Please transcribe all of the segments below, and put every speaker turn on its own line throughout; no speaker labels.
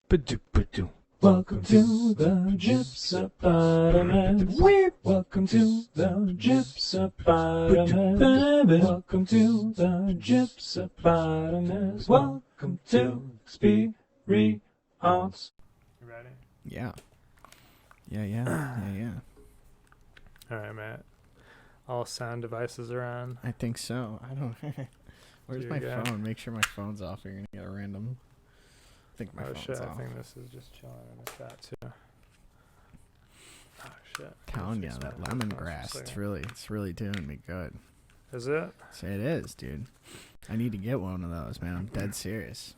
Ba-do-ba-do. Welcome to the Gypsypotamus. Welcome to the Gypsypotamus. Welcome to the Gypsypotamus. Welcome to Experience. You ready?
Yeah.
All right, Matt. All sound devices are on.
I think so. I don't. Where's my phone? Make sure my phone's off. Or you're gonna get a random. I think my phone's off.
I think this is just chilling in the chat too. Oh shit.
Telling you that lemongrass. It's really doing me good.
Is it?
It is, dude. I need to get one of those, man. I'm dead serious.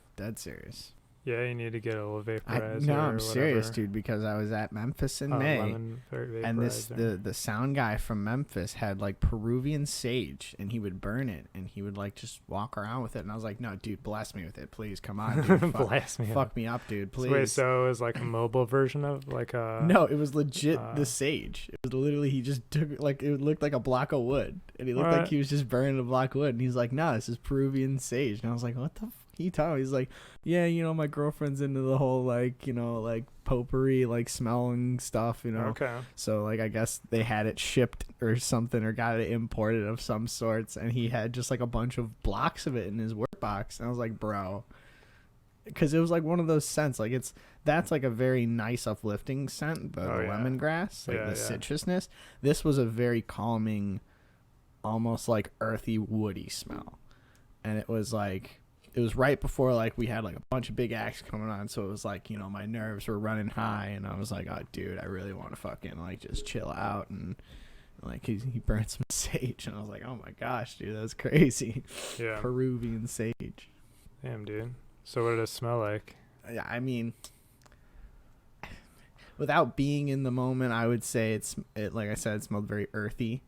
Yeah, you need to get a little vaporizer.
No, I'm serious, dude, because I was at Memphis in May, and the sound guy from Memphis had like Peruvian sage, and he would burn it, and he would like just walk around with it, and I was like, no, dude, bless me with it, please, come on, dude, fuck me up, dude, please.
Wait, so it was like a mobile version of like a?
No, it was legit the sage. It was literally he just took like it looked like a block of wood, and he looked like he was just burning a block of wood, and he's like, no, this is Peruvian sage, and I was like, what the. He told me, he's like, yeah, my girlfriend's into the whole like potpourri, like smelling stuff,
Okay.
So like I guess they had it shipped or something, or got it imported of some sorts, and he had just like a bunch of blocks of it in his work box, and I was like, bro, because it was like one of those scents, like that's like a very nice uplifting scent, the lemongrass, like the citrusness. This was a very calming, almost like earthy, woody smell, and it was like. It was right before like we had like a bunch of big acts coming on, so it was like my nerves were running high, and I was like, oh dude, I really want to fucking like just chill out, and like he burned some sage, and I was like, oh my gosh, dude, that's crazy.
Yeah.
Peruvian sage.
Damn, dude. So what did it smell like?
Yeah, I mean, without being in the moment, I would say it like I said, it smelled very earthy.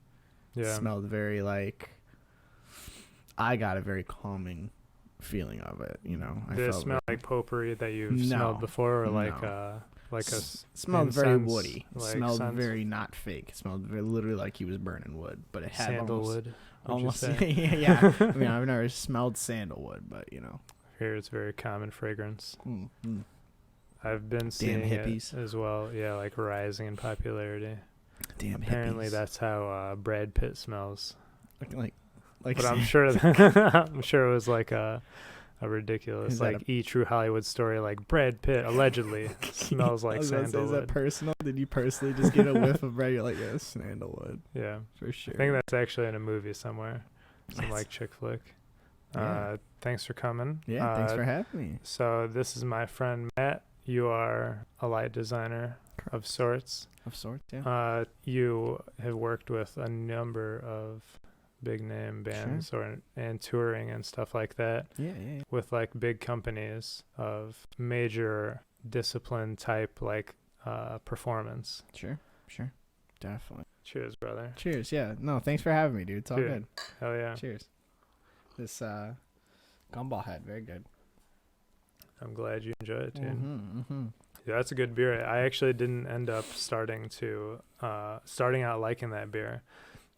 Yeah.
It smelled very like. I got a very calming feeling of it,
Did it smell like potpourri that you've smelled before, or
smelled very woody. It
like
smelled
scents?
very not fake. It smelled literally like he was burning wood, but it had
sandalwood.
Almost yeah. I mean, I've never smelled sandalwood, but
Here it's a very common fragrance.
Mm-hmm.
I've been seeing it as well. Yeah, like rising in popularity. Apparently
hippies.
That's how Brad Pitt smells.
Like,
but I'm sure it was like a ridiculous E True Hollywood story, like Brad Pitt allegedly smells like sandalwood.
Is that personal? Did you personally just get a whiff of Brad? You're like, yeah, sandalwood.
Yeah,
for sure.
I think that's actually in a movie somewhere, some like chick flick.
Yeah.
Thanks for coming.
Yeah, thanks for having me.
So this is my friend Matt. You are a light designer of sorts.
Yeah.
You have worked with a number of big name bands and touring and stuff like that.
Yeah.
With like big companies of major discipline type like performance.
Sure. Definitely.
Cheers, brother.
Cheers. Yeah. No, thanks for having me, dude. It's all good.
Hell yeah.
Cheers. This Gumballhead, very good.
I'm glad you enjoy it, dude.
Mm-hmm.
Yeah, that's a good beer. I actually didn't end up starting out liking that beer.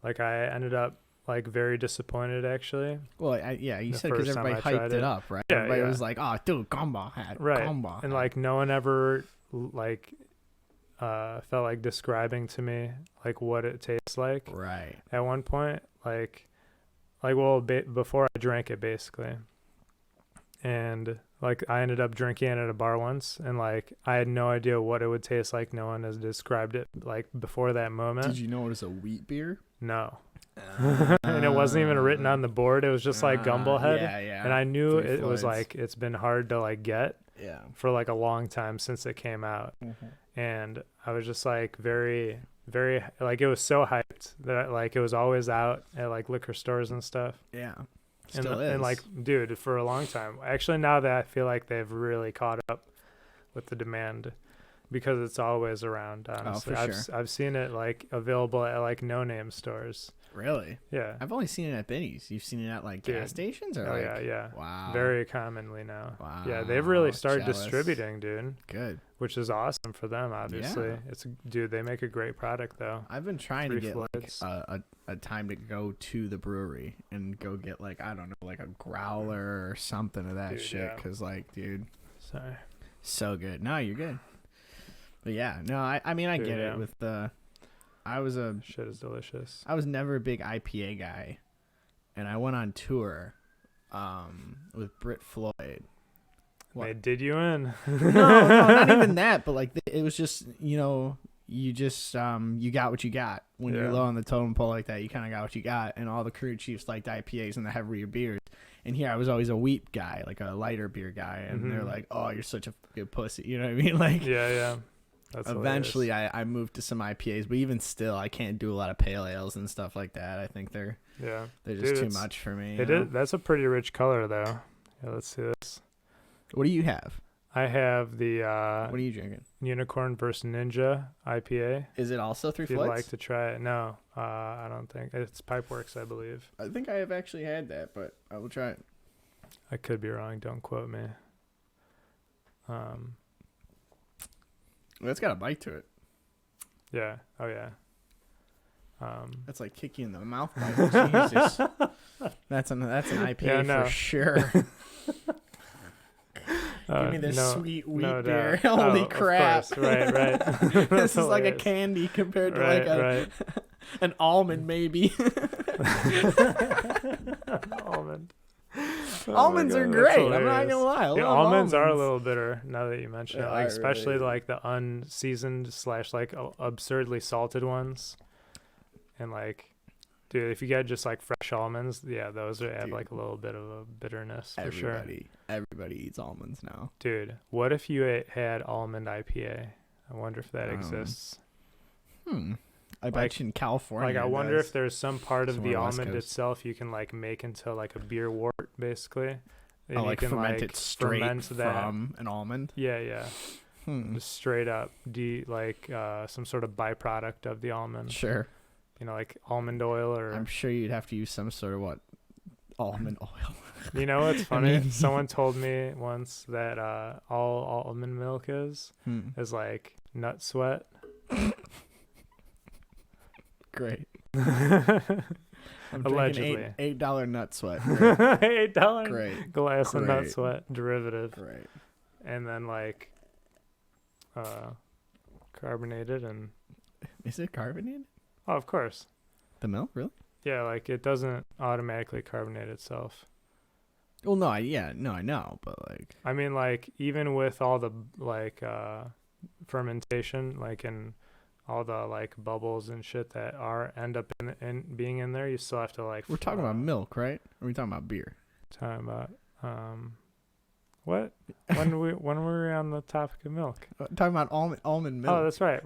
Like I ended up like very disappointed actually.
Well, you said because everybody hyped it up, right?
Yeah,
everybody was like, "Oh, dude, Gumballhead,
right?"
Gumballhead.
And like no one ever like felt like describing to me like what it tastes like.
Right.
At one point, before I drank it, basically, and like I ended up drinking it at a bar once, and like I had no idea what it would taste like. No one has described it like before that moment.
Did you know it was a wheat beer?
No. And it wasn't even written on the board. It was just like Gumballhead.
Yeah.
And I knew it was like it's been hard to like get for like a long time since it came out.
Mm-hmm.
And I was just like very, very like it was so hyped that like it was always out at like liquor stores and stuff.
Yeah.
And like, dude, for a long time. Actually, now that I feel like they've really caught up with the demand. Because it's always around, honestly.
Oh, for sure.
I've seen it like available at like no-name stores.
Really?
Yeah.
I've only seen it at Benny's. You've seen it at like gas stations, or
yeah.
Wow.
Very commonly now.
Wow.
Yeah, they've really started distributing, dude.
Good.
Which is awesome for them, obviously.
Yeah.
They make a great product though.
I've been trying to get like a time to go to the brewery and go get like I don't know like a growler or something of that shit. Cause like, dude.
Sorry.
So good. No, you're good. But yeah, no, I mean I
Dude,
get
yeah.
it with the.
Shit is delicious.
I was never a big IPA guy, and I went on tour, with Brit Floyd. What?
They did you in.
No, not even that. But like it was just you just you got what you got when you're
Yeah.
low on the totem pole like that. You kind of got what you got, and all the crew chiefs liked IPAs and the heavier beers. And here I was always a wheat guy, like a lighter beer guy, and they're like, "Oh, you're such a good pussy," you know what I mean? Like,
Yeah. That's
eventually I moved to some IPAs, but even still, I can't do a lot of pale ales and stuff like that. I think they're just too much for me.
That's a pretty rich color though. Yeah, let's see this.
What do you have?
I have the
What are you drinking?
Unicorn vs. Ninja IPA.
Is it also Three
If you'd
Floyds?
like to try it. No, I don't think. It's Pipeworks, I believe.
I think I have actually had that, but I will try it.
I could be wrong. Don't quote me.
Well, it's got a bite to it.
Yeah. Oh, yeah.
That's like kick you in the mouth bite. Jesus. That's an IPA for sure. Give me this sweet wheat beer. Holy crap.
Of course. Right.
This is like a candy compared to an almond maybe.
Almond.
Almonds are great. I'm not gonna lie. I love
almonds are a little bitter now that you mention it. Like especially
really.
like the unseasoned / like absurdly salted ones. And like, dude, if you get just like fresh almonds, yeah, those add like a little bit of a bitterness for sure.
Everybody eats almonds now.
Dude, what if you had almond IPA? I wonder if that exists.
I bet you in California.
Like I wonder if there's some part of the
Somewhere West
almond
Coast.
itself you can like make into like a beer wort basically. And
like
you can
ferment
like
it straight
ferment that.
from an almond.
Yeah. Just straight up some sort of byproduct of the almond.
Sure.
Like almond oil or
I'm sure you'd have to use some sort of almond oil.
You know what's funny? Someone told me once that all almond milk is like nut sweat.
Great. I'm
Allegedly.
drinking $8 nut sweat.
$8
Great.
glass of nut sweat derivative.
Great.
And then like carbonated and
is it carbonated?
oh, of course.
The milk, really?
Yeah, like it doesn't automatically carbonate itself.
Well, no, I know, but like
I mean, like even with all the like fermentation, like and all the like bubbles and shit that end up in being in there, you still have to like.
We're talking about milk, right? Or are we talking about beer?
Talking about what? when were we on the topic of milk?
Talking about almond milk.
Oh, that's right.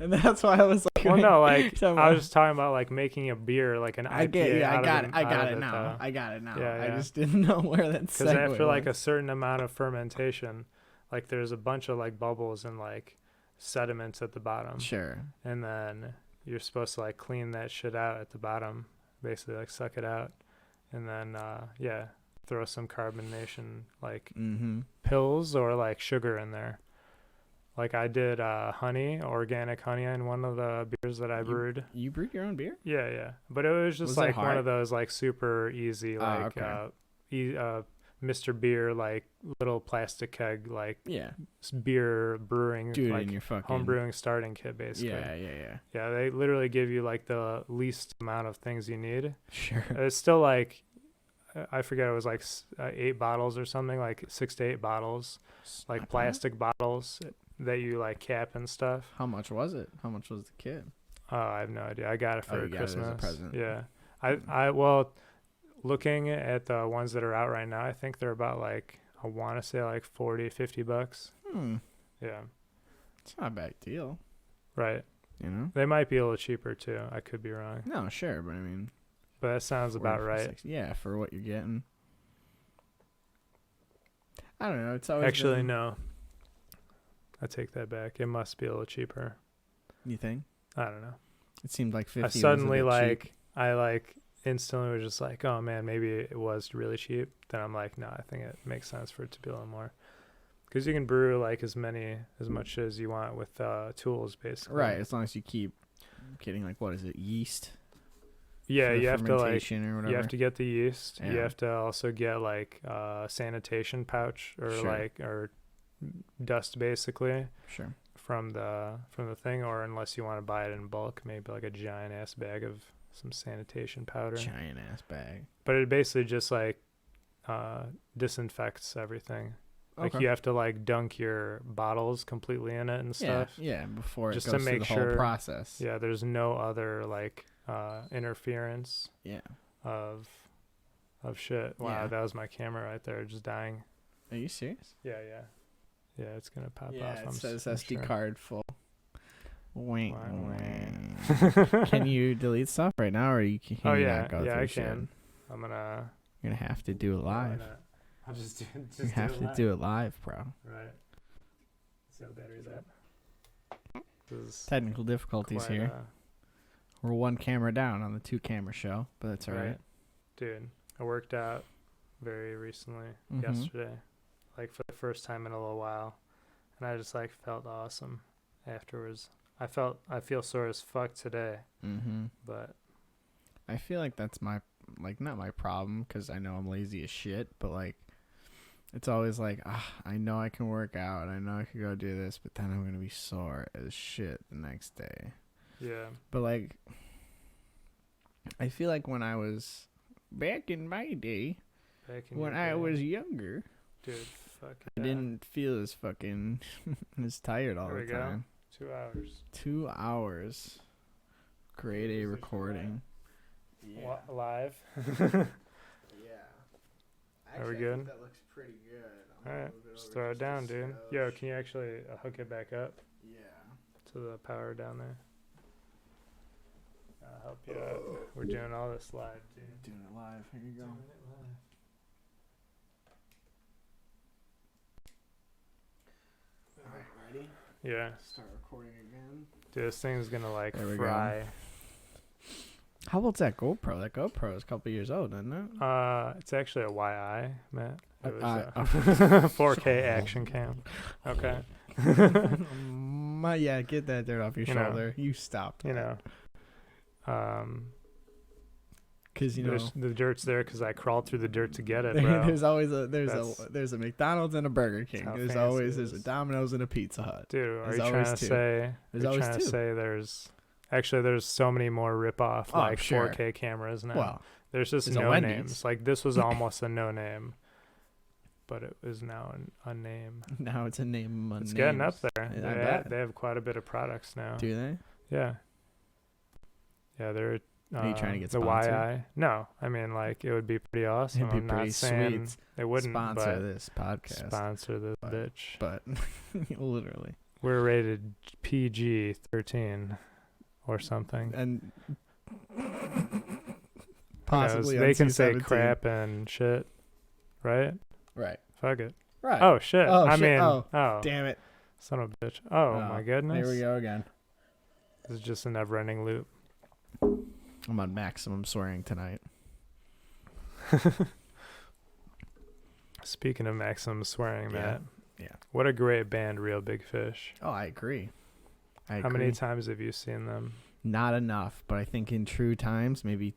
And that's why I was like,
well, no, like I was just talking about like making a beer, like an IPA.
I got it now. I got it now.
Yeah.
I just didn't know where that.
Because after like a certain amount of fermentation, like there's a bunch of like bubbles and like sediments at the bottom.
Sure.
And then you're supposed to like clean that shit out at the bottom, basically like suck it out, and then throw some carbonation like pills or like sugar in there. Like I did organic honey in one of the beers that I brewed.
You brewed your own beer?
Yeah. But it was just like one of those like super easy like Mr. Beer like little plastic keg like beer brewing
dude,
like
in your fucking
home brewing starting kit basically.
Yeah.
They literally give you like the least amount of things you need.
Sure.
It's still like I forget, it was like 8 bottles or something, like 6 to 8 bottles, like plastic bottles that you like cap and stuff.
How much was it? How much was the kit?
I have no idea. I got it for Christmas.
Got it as a present.
Yeah. I looking at the ones that are out right now, I think they're about like, I want to say like $40-$50. Yeah.
It's not a bad deal.
Right.
You know?
They might be a little cheaper too. I could be wrong.
No, sure, but I mean.
But that sounds about right.
60. Yeah, for what you're getting. I don't know. It's always
actually no. I take that back. It must be a little cheaper.
You think?
I don't know.
It seemed like 50.
I suddenly instantly was just like, oh man, maybe it was really cheap. Then I'm like, no, I think it makes sense for it to be a little more. Because you can brew like as much as you want with tools, basically.
Right, as long as you keep getting like, what is it, yeast?
Yeah, you have to
you
have to get the yeast.
Yeah.
You have to also get like sanitation pouch or dust basically
Sure.
from the thing, or unless you want to buy it in bulk, maybe like a giant ass bag of some sanitation powder.
Giant ass bag.
But it basically just like disinfects everything. Like you have to like dunk your bottles completely in it and stuff.
Yeah, before
just
it goes
to make
through the
sure,
whole process.
Yeah, there's no other like interference.
Yeah.
Of shit. Wow,
Yeah.
that was my camera right there, just dying.
Are you serious?
Yeah, it's gonna pop off.
Yeah, it says
I'm
SD
sure.
card full. Wing.
Wah.
Can you delete stuff right now, or can you
Oh
not
yeah,
go
yeah,
through
I
shit?
can. I'm gonna.
You're gonna have to do it live.
I'll just do.
You have to do it live, bro.
Right. See how battery's at.
Technical difficulties here. We're one camera down on the 2-camera show, but that's all right.
Dude, I worked out very recently, yesterday, like for the first time in a little while, and I just like felt awesome afterwards. I feel sore as fuck today, but
I feel like that's not my problem, because I know I'm lazy as shit, but like it's always like, I know I can work out, I know I can go do this, but then I'm gonna be sore as shit the next day.
yeah.
But like, I feel like when I was back in my day, when I was younger,
dude, fuck
I didn't feel as fucking as tired all the time.
2 hours.
2 hours. Create a recording.
Yeah. Live.
Yeah.
Are we good?
That looks pretty good.
All right, just throw it down, dude. Yo, can you actually hook it back up?
Yeah.
To the power down there. I'll help you out. We're doing all this live, dude.
Doing it live. Here you go. All right, ready?
Yeah.
Start recording again.
Dude, this thing's gonna like
There we
fry.
go. How old's that GoPro? That GoPro is a couple years old, isn't it?
It's actually a YI, Matt. It was 4K action cam. Okay.
Yeah, get that dirt off your shoulder. You stopped.
You know.
Because
the dirt's there because I crawled through the dirt to get it, bro.
There's always there's a McDonald's and a Burger King. There's a Domino's and a Pizza Hut.
Dude, are you trying to say? There's so many more rip-off 4K cameras now.
Well,
there's just no names. Like this was almost a no name, but it is now a name.
Now it's a name.
It's getting up there. They have quite a bit of products now.
Do they?
Yeah. Yeah, they're.
Are you trying to get
the
sponsored?
YI? No, I mean like it would be pretty awesome.
It'd be
I'm
pretty
not saying
sweet.
They wouldn't
sponsor this podcast.
Sponsor this bitch.
But literally,
we're rated PG-13 or something.
And possibly
they can say
NC-17.
crap and shit, right?
Right.
Fuck it.
Right.
Oh shit.
Oh, damn it.
Son of a bitch. Oh my goodness.
Here we go again.
This is just a never-ending loop.
I'm on maximum swearing tonight.
Speaking of maximum swearing, Matt.
Yeah.
What a great band, Real Big Fish.
Oh, I agree.
How many times have you seen them?
Not enough, but I think in true times, maybe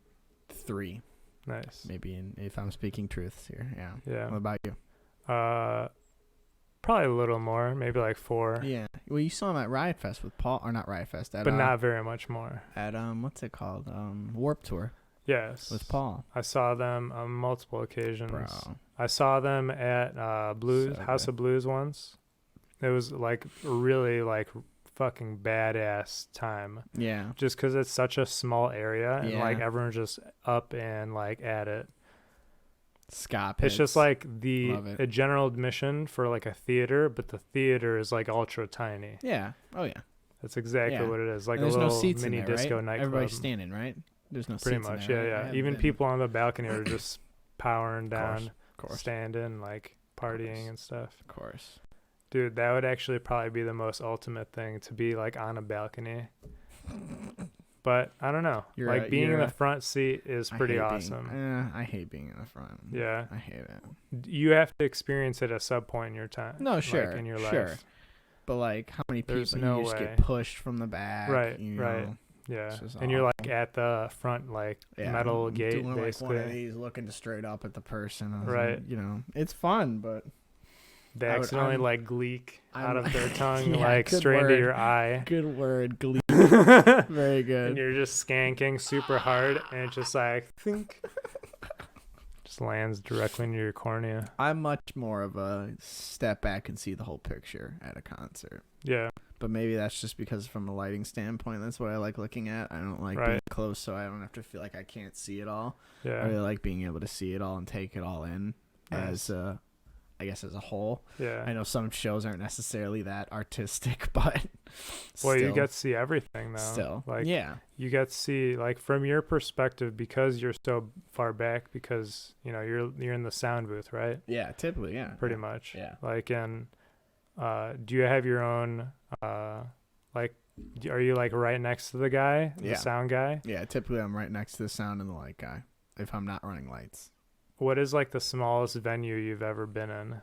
3.
Nice.
Maybe if I'm speaking truths here. Yeah.
Yeah.
What about you?
Probably a little more, maybe like 4.
Yeah. Well, you saw him at Riot Fest with Paul, or not Riot Fest,
but not very much more.
At what's it called? Warp Tour.
Yes.
With Paul.
I saw them on multiple occasions.
Bro.
I saw them at House of Blues once. It was like really like fucking badass time.
Yeah.
Just because it's such a small area and
Yeah.
like everyone's just up and like at it.
Ska
It's
pits.
just like a
Love
general admission for like a theater, but the theater is like ultra tiny.
Yeah. Oh yeah.
That's exactly what it is. Like
and
a
there's
little
no seats
mini
in there,
disco
right?
nightclub.
Everybody's standing, right? There's no
Pretty
seats
much,
in there,
yeah.
right?
Even people on the balcony are just powering down,
of course.
standing, like partying and stuff.
Of course.
Dude, that would actually probably be the most ultimate thing, to be like on a balcony. But I don't know. Being in the front seat is pretty awesome.
I hate being in the front.
Yeah.
I hate it.
You have to experience it at some point in your time.
No, sure.
Like in your
sure.
life.
But like, how many
There's
people
no
you just
way.
get pushed from the back?
Right,
you
right.
know?
Yeah.
It's just
And you're like
awful.
at the front, like metal gate,
doing
basically.
like one of these, looking straight up at the person.
Right.
Like, it's fun, but
they accidentally like gleek out of their tongue,
yeah,
like straight into your eye.
Good word, gleek. Very good.
And you're just skanking super hard, and it just like think, just lands directly into your cornea.
I'm much more of a step back and see the whole picture at a concert.
Yeah.
But maybe that's just because from a lighting standpoint, that's what I like looking at. I don't like being close, so I don't have to feel like I can't see it all.
Yeah.
I really like being able to see it all and take it all in as, I guess, as a whole.
Yeah.
I know some shows aren't necessarily that artistic, but
well, you get to see everything, though.
Still.
Like,
yeah.
You get to see, like, from your perspective, because you're so far back, because, you know, you're in the sound booth, right?
Yeah, typically, yeah.
Pretty much.
Yeah.
Like, and do you have your own, like, are you, like, right next to the guy, the sound guy?
Yeah, typically I'm right next to the sound and the light guy if I'm not running lights.
What is, like, the smallest venue you've ever been in?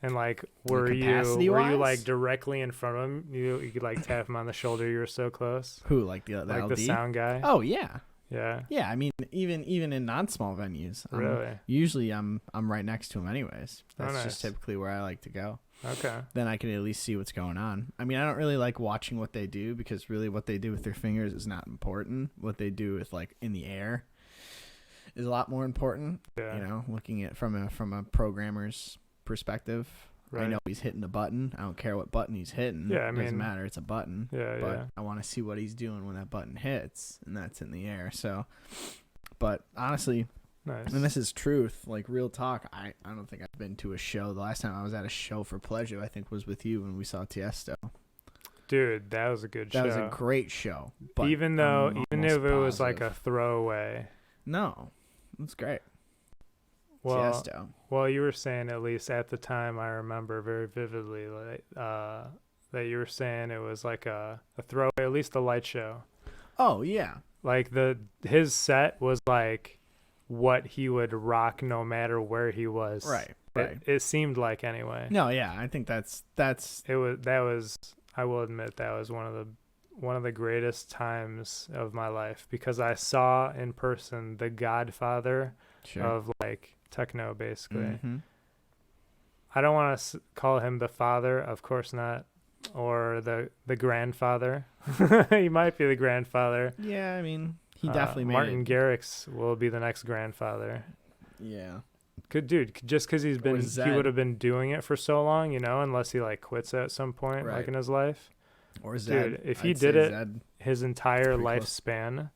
And, like, were you like directly in front of him? You could like tap him on the shoulder. You were so close.
Who, like the
like
LD?
The sound guy?
Oh yeah.
Yeah.
Yeah, I mean, even in non-small venues.
Really?
Usually I'm right next to him anyways. That's
nice.
just typically where I like to go.
Okay.
Then I can at least see what's going on. I mean, I don't really like watching what they do because really what they do with their fingers is not important. What they do with like in the air is a lot more important.
Yeah.
You know, looking at from a programmer's perspective. Right. I know he's hitting the button. I don't care what button he's hitting.
Yeah, I mean,
it doesn't matter. It's a button.
Yeah,
but I want to see what he's doing when that button hits, and that's in the air. So, but honestly,
nice.
And this is truth, like real talk. I don't think I've been to a show. The last time I was at a show for pleasure, I think, was with you when we saw Tiesto.
Dude, that was a good show.
That was a great show. But
even if it was like a throwaway.
No, it was great.
Well, you were saying, at least at the time, I remember very vividly, like that you were saying it was like a throwaway, at least a light show.
Oh yeah.
Like his set was like what he would rock no matter where he was.
Right.
It seemed like anyway.
No, yeah, I think that's.
I will admit that was one of the greatest times of my life because I saw in person the godfather of like techno, basically.
Mm-hmm.
I don't want to call him the father, of course not, or the grandfather. He might be the grandfather.
Yeah, I mean, he definitely made
Martin Garrix will be the next grandfather.
Yeah.
Good dude, just because he would have been doing it for so long, you know, unless he like quits at some point, like in his life.
Or Zed.
Dude, if he did it his entire lifespan,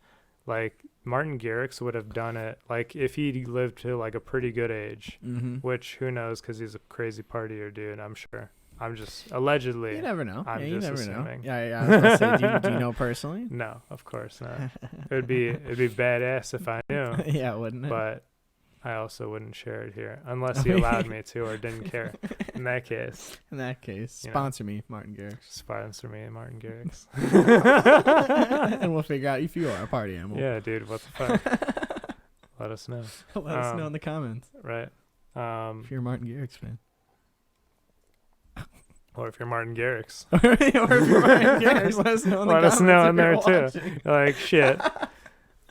like Martin Garrix would have done it, like if he lived to like a pretty good age, which who knows, because he's a crazy partier dude, I'm sure. I'm just allegedly.
You never know.
I'm just assuming.
Know. Yeah. I was about to say, do you know personally?
No, of course not. It'd be badass if I knew.
Yeah, wouldn't it?
But I also wouldn't share it here unless he allowed me to or didn't care. In that case,
sponsor me, Martin Garrix.
Sponsor me, Martin Garrix.
And we'll figure out if you are a party animal.
Yeah, dude, what the fuck? Let us know.
Let us know in the comments.
Right.
If you're a Martin Garrix fan.
Or if you're Martin Garrix.
Or if you're Martin Garrix, let us know in the comments. Let us know in there too.
Like, shit.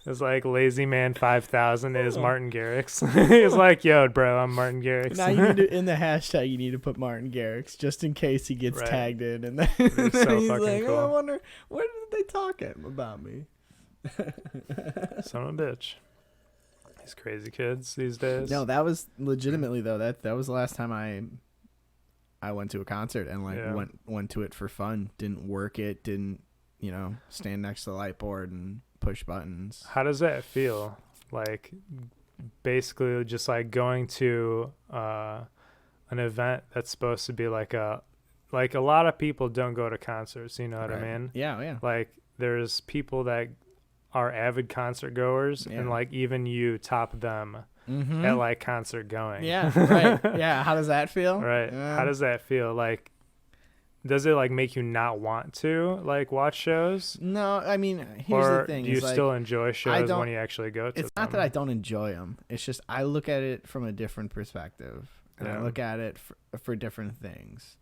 It's like Lazy Man 5000 is Martin Garrix. He's like, yo, bro, I'm Martin Garrix.
Now you need to, in the hashtag, you need to put Martin Garrix just in case he gets tagged in. And then,
it's so
he's
fucking
like,
cool.
I wonder, what did they talk about me?
Son of a bitch. These crazy kids these days.
No, that was legitimately, though, that was the last time I went to a concert and like went to it for fun. Didn't work it, didn't, stand next to the light board and push buttons.
How does that feel? Like basically just like going to an event that's supposed to be like a lot of people don't go to concerts, you know what I mean?
Yeah.
Like there's people that are avid concert goers and like even you top them at like concert going.
Yeah, right. Yeah, how does that feel?
Right. How does that feel? Like does it like make you not want to like watch shows?
No, I mean, here's the thing.
Do you still enjoy shows when you actually go to them?
It's not that I don't enjoy them. It's just I look at it from a different perspective. And I look at it for different things.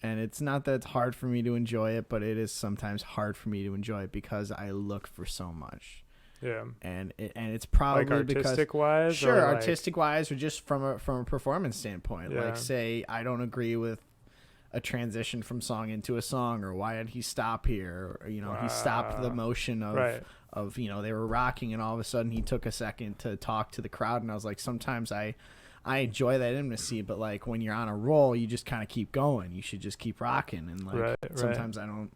And it's not that it's hard for me to enjoy it, but it is sometimes hard for me to enjoy it because I look for so much.
Yeah.
And it's probably
like artistic
because,
wise.
sure,
or like,
artistic wise, or just from a performance standpoint.
Yeah.
Like, say I don't agree with a transition from song into a song, or why did he stop here? Or, you know, he stopped the motion of
Right.
of, you know, they were rocking and all of a sudden he took a second to talk to the crowd, and I was like, sometimes I enjoy that intimacy, but like when you're on a roll, you just kind of keep going. You should just keep rocking, and like sometimes I don't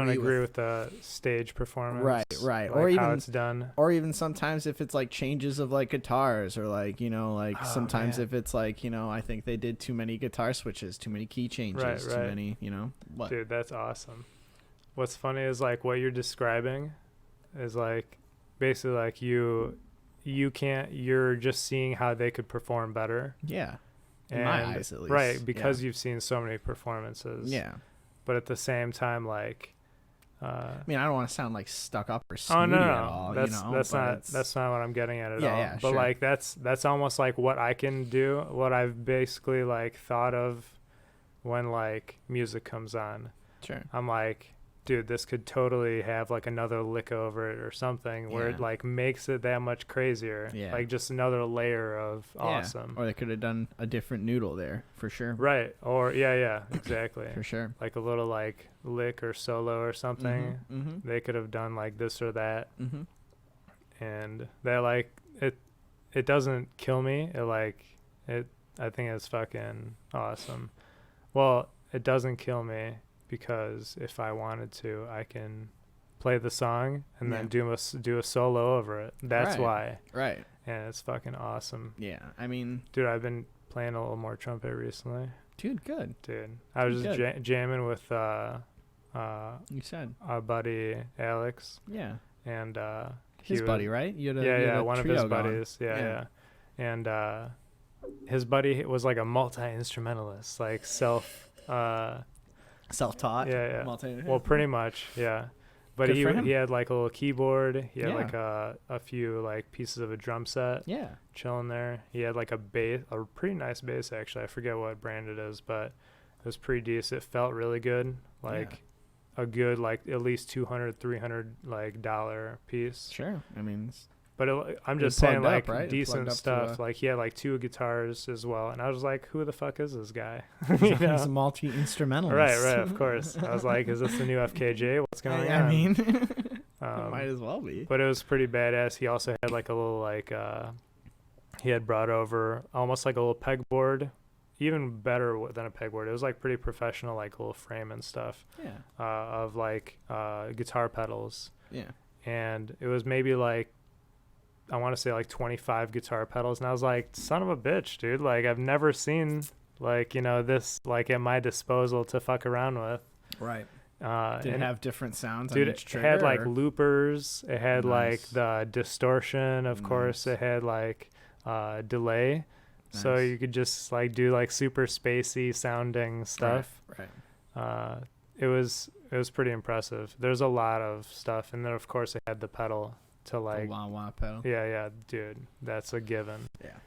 agree with the stage performance,
right,
like
or even
how it's done,
or even sometimes if it's like changes of like guitars, or like, you know, like sometimes
man.
if it's like, you know, I think they did too many guitar switches, too many key changes, too many, you know. What?
Dude, that's awesome. What's funny is like what you're describing is like basically like you're just seeing how they could perform better.
Yeah. In
and,
my eyes, at least.
Right, because you've seen so many performances.
Yeah.
But at the same time, like,
I mean, I don't want to sound like stuck up or snooty
no,
at all.
that's
you know,
that's not what I'm getting at all.
Yeah,
but
sure.
like that's almost like what I can do, what I've basically like thought of when like music comes on.
Sure.
I'm like, dude, this could totally have like another lick over it or something where it like makes it that much crazier.
Yeah.
Like just another layer of awesome.
Or they could have done a different noodle there, for sure.
Right. Or yeah, exactly.
For sure.
Like a little like lick or solo or something.
Mm-hmm.
They could have done like this or that.
Mm-hmm.
And that like it doesn't kill me. I think it's fucking awesome. Well, it doesn't kill me because if I wanted to, I can play the song and then do a solo over it. That's why.
Right.
And it's fucking awesome.
Yeah. I mean,
dude, I've been playing a little more trumpet recently.
Dude, good.
Dude, I was just jamming with
you said
our buddy Alex.
Yeah.
And
his buddy, right? You had
one of his buddies. Yeah. And his buddy was like a multi-instrumentalist, like self-taught. Yeah. Well, pretty much, yeah. But he had like a little keyboard. He had like a few like pieces of a drum set. Yeah. Chilling there. He had like a pretty nice bass actually. I forget what brand it is, but it was pretty decent. It felt really good. Like a good like at least $200-$300 like dollar piece.
Sure. I mean,
but I'm just saying like
right?
decent stuff. Like he had like 2 guitars as well, and I was like, who the fuck is this guy?
He's a multi-instrumentalist.
Right, of course. I was like, is this the new FKJ? What's going on?
I mean, it might as well be.
But it was pretty badass. He also had like a little like he had brought over almost like a little pegboard, even better than a pegboard. It was like pretty professional, like little frame and stuff. Yeah. Of like guitar pedals. Yeah. And it was maybe like, I want to say like 25 guitar pedals, and I was like, son of a bitch, dude, like I've never seen like, you know, this like at my disposal to fuck around with. Right.
Did it have different sounds,
dude,
on each trigger?
It had like loopers, it had like the distortion, of course, it had like delay. So you could just like do like super spacey sounding stuff. Right. It was pretty impressive. There's a lot of stuff, and then of course it had the pedal to like
the wah-wah pedal.
Yeah, dude, that's a given. Yeah.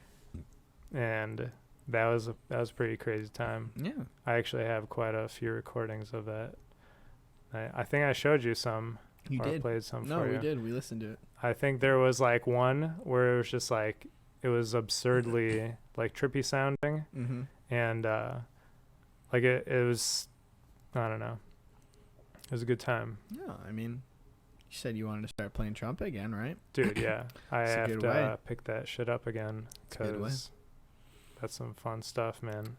And that was a pretty crazy time. Yeah. I actually have quite a few recordings of that. I think I showed you some.
You did.
Played some
no,
for you.
we did. We listened to it.
I think there was like one where it was just like it was absurdly like trippy sounding. Mm-hmm. And like it was, I don't know. It was a good time.
Yeah, I mean, you said you wanted to start playing trumpet again, right?
Dude, yeah. I have to pick that shit up again because that's some fun stuff, man.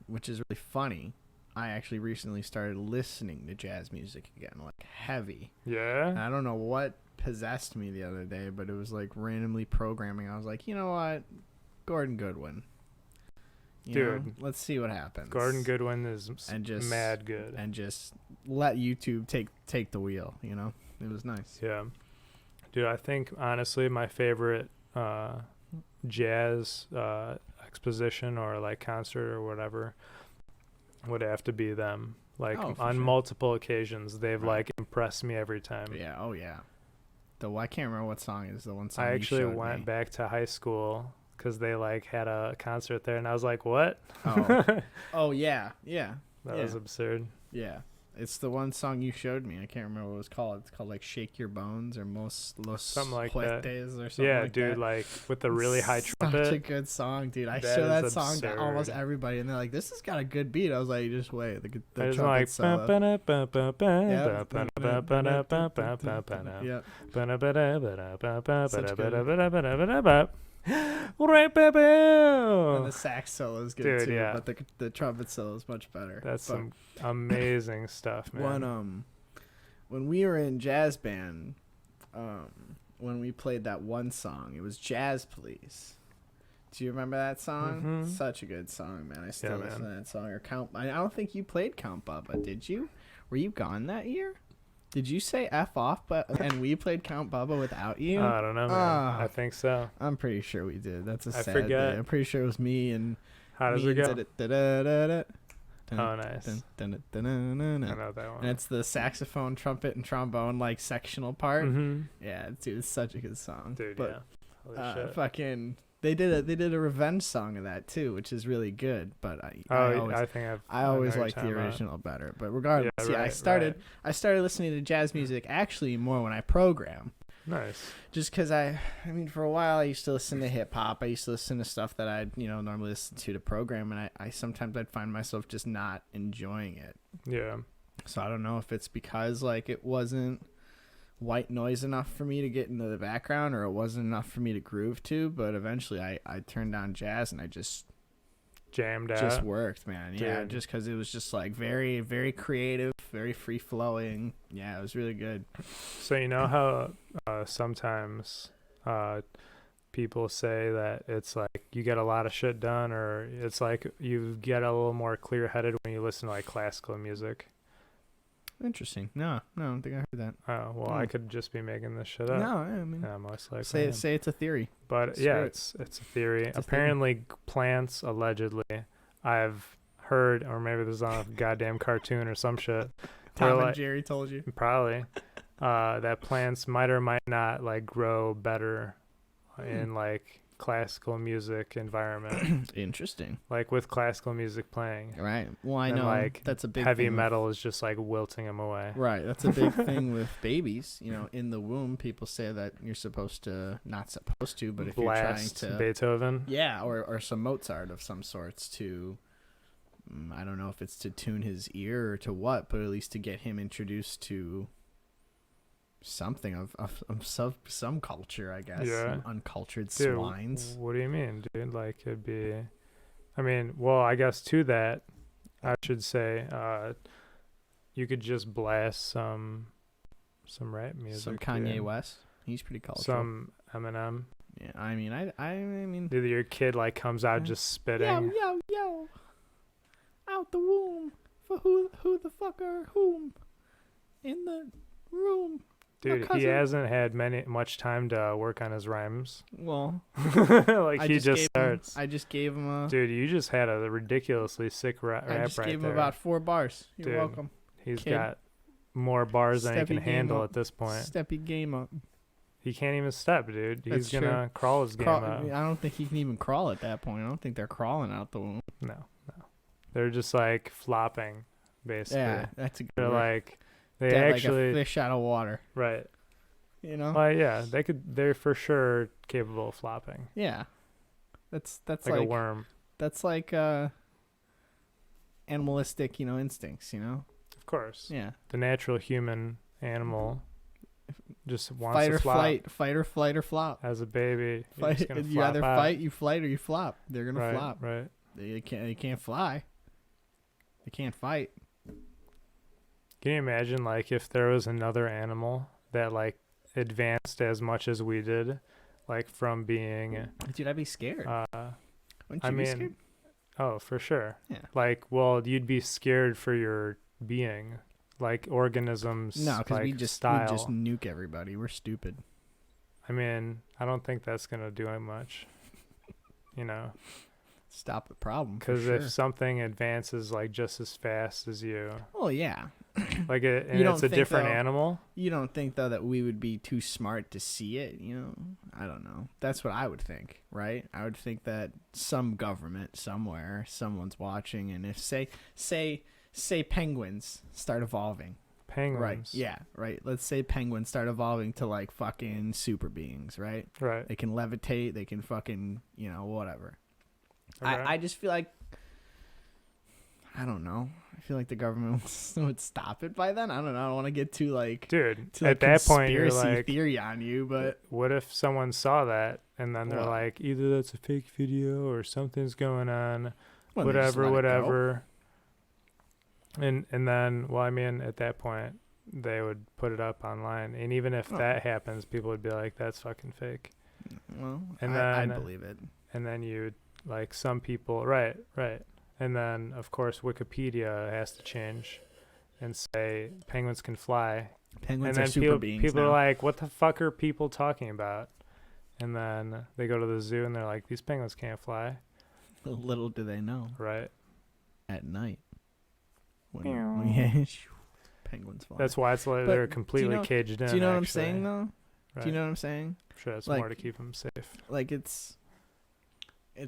Which is really funny. I actually recently started listening to jazz music again, like heavy. Yeah? And I don't know what possessed me the other day, but it was like randomly programming. I was like, you know what? Gordon Goodwin.
Dude,
let's see what happens.
Gordon Goodwin is mad good.
And just let YouTube take the wheel, you know? It was nice.
Yeah. Dude, I think, honestly, my favorite jazz exposition or, like, concert or whatever would have to be them. Like, on multiple occasions, they've, like, impressed me every time.
Yeah, oh, yeah. I can't remember what song is the one song
I actually went back to high school because they, like, had a concert there, and I was like, what?
Oh, yeah.
That was absurd.
Yeah. It's the one song you showed me. I can't remember what it was called. It's called like "Shake Your Bones" or "Los
Something like that.
Puentes" or something
Yeah,
like
dude,
that.
like with the really high trumpet.
Such a good song, dude. I
That
show that
is
song to almost
absurd.
everybody, and they're like, "This has got a good beat." I was like, "Just wait, the
I just
trumpet
like
solo."
Yep.
And the sax solo is good
Dude,
too,
yeah.
but the trumpet solo is much better.
That's
But
some amazing stuff, man.
when we were in jazz band, when we played that one song, it was "Jazz Please." Do you remember that song?
Mhm.
Such a good song, man. I still
Yeah,
listen
man.
to that song. I don't think you played Count Bubba, did you? Were you gone that year? Did you say F off, and we played Count Bubba without you?
I don't know, man. I think so.
I'm pretty sure we did. That's a
I
sad
forget.
day. I'm pretty sure it was me and
How does
me
it go?
and da-da-da-da-da.
Oh, nice. I know that
And
one.
it's the saxophone, trumpet, and trombone like sectional part.
Mm-hmm.
Yeah, dude, it's such a good song.
Dude,
but,
yeah. Holy shit.
fucking, they did a revenge song of that too, which is really good. But I
think
I always
know
liked the
you're talking
original better. But regardless,
Yeah,
I
right,
started listening to jazz music actually more when I program.
Nice.
Just because I mean, for a while I used to listen to hip hop. I used to listen to stuff that I'd normally listen to program, and I sometimes I'd find myself just not enjoying it.
Yeah.
So I don't know if it's because like it wasn't white noise enough for me to get into the background, or it wasn't enough for me to groove to. But eventually I turned on jazz, and I just
Jammed out.
just worked, man. Yeah,
Dude.
just because it was just like very, very creative, very free flowing. Yeah, it was really good.
So you know how sometimes people say that it's like you get a lot of shit done, or it's like you get a little more clear-headed when you listen to like classical music.
Interesting. No, I don't think I heard that.
Oh, well, I could just be making this shit up.
No, I mean,
Yeah, most likely. I am.
say it's a theory.
But
Screw
yeah,
it.
it's a theory.
It's a
Apparently, plants allegedly, I've heard, or maybe there's on a goddamn cartoon or some shit.
Tom
where,
and
like,
Jerry told you.
probably that plants might or might not like grow better in like classical music environment,
Interesting.
like with classical music playing.
Right. Well, I
And,
know
like,
that's a big
Heavy
thing
metal is just like wilting them away.
Right. That's a big thing with babies. In the womb, people say that you're not supposed to, but if you're trying
Blast
to,
Beethoven.
yeah, or some Mozart of some sorts to, I don't know if it's to tune his ear or to what, but at least to get him introduced to something of some culture, I guess.
Yeah.
Some uncultured
Dude,
swines.
what do you mean, dude? Like it'd be, I mean, well, I guess to that, I should say, you could just blast some rap music.
Some Kanye
dude.
West. He's pretty cultural.
Some Eminem.
Yeah, I mean, I mean,
Either your kid like comes out
Yeah.
just spitting.
yo, out the womb for who the fuck are whom in the room.
Dude, he
cousin.
hasn't had much time to work on his rhymes.
Well,
like
I
he just
gave
starts.
I just gave him a.
Dude, you just had a ridiculously sick rap
I just
right
gave him
there.
about 4 bars. You're
Dude,
welcome.
He's
kid.
got more bars than he
Steppy
can
game
handle
up.
at this point.
Steppy game up.
He can't even step, dude.
That's
He's gonna crawl his game out.
I don't think he can even crawl at that point. I don't think they're crawling out the womb.
No. They're just like flopping, basically.
Yeah, that's a good
They're
word.
like they
Dead
actually
like a fish out of water.
right.
Well,
Yeah, they're for sure capable of flopping.
yeah. That's
Like
like
a worm.
That's like animalistic, instincts.
Of course.
Yeah.
The natural human animal just wants
Fight
to
or
flop.
fight or flight or flop.
As a baby, you're
Fight.
just gonna
You
flop
either
out.
fight, you flight, or you flop. They're gonna
Right,
flop.
right.
They can't fly. They can't fight.
Can you imagine like if there was another animal that like advanced as much as we did, like from being
Dude, I'd be scared. Wouldn't you
I
be
mean,
scared?
oh, for sure.
Yeah.
Like, well, you'd be scared for your being, like organisms.
No, because
like,
we just
style.
nuke everybody. We're stupid.
I mean, I don't think that's gonna do much.
Stop the problem.
Because
Sure.
if something advances like just as fast as you,
Oh yeah.
like it, and
You don't
it's a
think,
different
though-
animal.
You don't think though that we would be too smart to see it? I don't know. That's what I would think, right? I would think that some government somewhere, someone's watching, and if say say penguins start evolving.
Penguins.
Right. Yeah. Right. Let's say penguins start evolving to like fucking super beings. Right.
Right.
They can levitate. They can fucking whatever.
Okay.
I just feel like I don't know. I feel like the government would stop it by then. I don't know. I don't want to get too like
dude.
to, like,
at that point, you're
conspiracy
like,
theory on you. But
what if someone saw that and then they're
What?
like, either that's a fake video or something's going on,
well, they just let it go.
whatever. And then, well, I mean, at that point, they would put it up online, and even if that happens, people would be like, "That's fucking fake."
Well,
and
I
then
believe it.
And then you'd like some people, right. And then, of course, Wikipedia has to change and say penguins can fly.
Penguins
and
are
then
super beings
people
now.
are like, what the fuck are people talking about? And then they go to the zoo and they're like, these penguins can't fly.
Little do they know.
Right.
At night. Penguins fly.
That's why it's like they're completely caged in.
Do you know what I'm
actually.
saying, though?
Right.
Do you know what I'm saying?
I'm sure that's
Like-
more to keep them safe.
Like, it's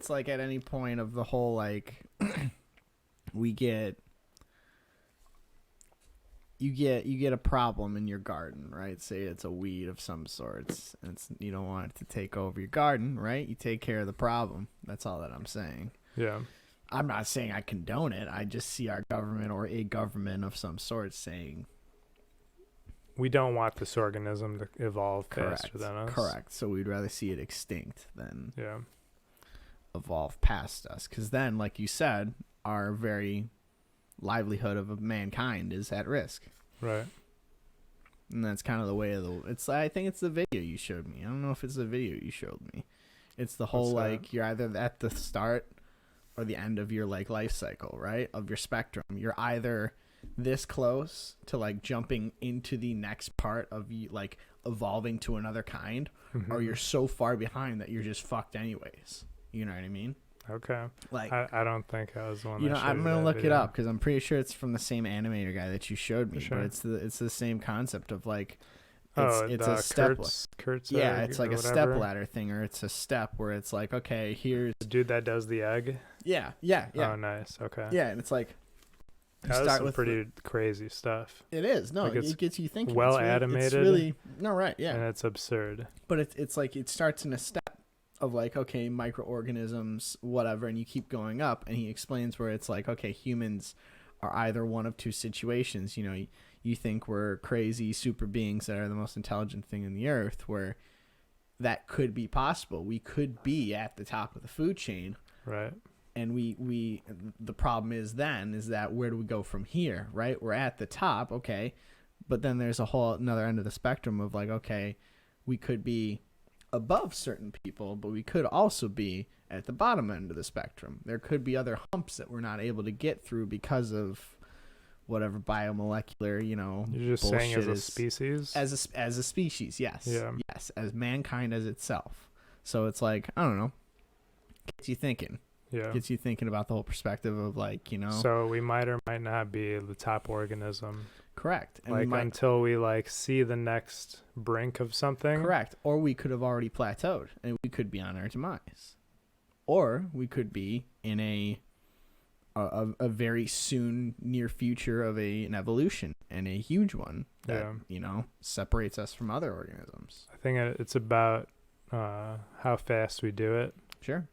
like at any point of the whole, like, you get a problem in your garden, right? Say it's a weed of some sorts, and you don't want it to take over your garden, right? You take care of the problem. That's all that I'm saying.
Yeah.
I'm not saying I condone it. I just see our government or a government of some sort saying,
we don't want this organism to evolve
correct,
faster than us.
correct. So we'd rather see it extinct than
Yeah.
evolve past us. Because then, like you said, our very livelihood of mankind is at risk.
Right.
And that's kind of the way of I think it's the video you showed me. I don't know if it's the video you showed me. It's the whole,
What's that?
like, you're either at the start or the end of your, like, life cycle, right? Of your spectrum. You're either this close to, like, jumping into the next part of you, like, evolving to another kind, or you're so far behind that you're just fucked anyways. You know what I mean?
Okay.
Like,
I don't think I was the one.
you
that
know,
showed
I'm
you
gonna
that
look it
video.
up because I'm pretty sure it's from the same animator guy that you showed me.
Sure.
But it's the same concept of, like, it's
the
a step.
Kurt's
Yeah,
egg
it's
or
like a
whatever.
step ladder thing, or it's a step where it's like, okay, here's
The dude that does the egg.
yeah.
Oh, nice. Okay.
Yeah, and it's like you
That was
start
some
with
pretty crazy stuff.
it is no,
like, it's
it gets you thinking.
well
It's really, It's
animated.
really no right, yeah.
And it's absurd.
But it's like it starts in a step of like, okay, microorganisms, whatever, and you keep going up, and he explains where it's like, okay, humans are either one of two situations. You know, you think we're crazy super beings that are the most intelligent thing in the earth, where that could be possible. We could be at the top of the food chain.
Right.
And we the problem is that where do we go from here, right? We're at the top, okay, but then there's a whole another end of the spectrum of like, okay, we could be above certain people, but we could also be at the bottom end of the spectrum. There could be other humps that we're not able to get through because of whatever biomolecular,
You're just saying as a
is.
species?
As a species, yes.
Yeah.
Yes, as mankind as itself. So it's like, I don't know, gets you thinking.
Yeah.
Gets you thinking about the whole perspective of like,
So we might or might not be the top organism.
Correct. And
Like until we like see the next brink of something.
Correct. Or we could have already plateaued and we could be on our demise. Or we could be in a very soon near future of an evolution, and a huge one that, separates us from other organisms.
I think it's about how fast we do it.
Sure.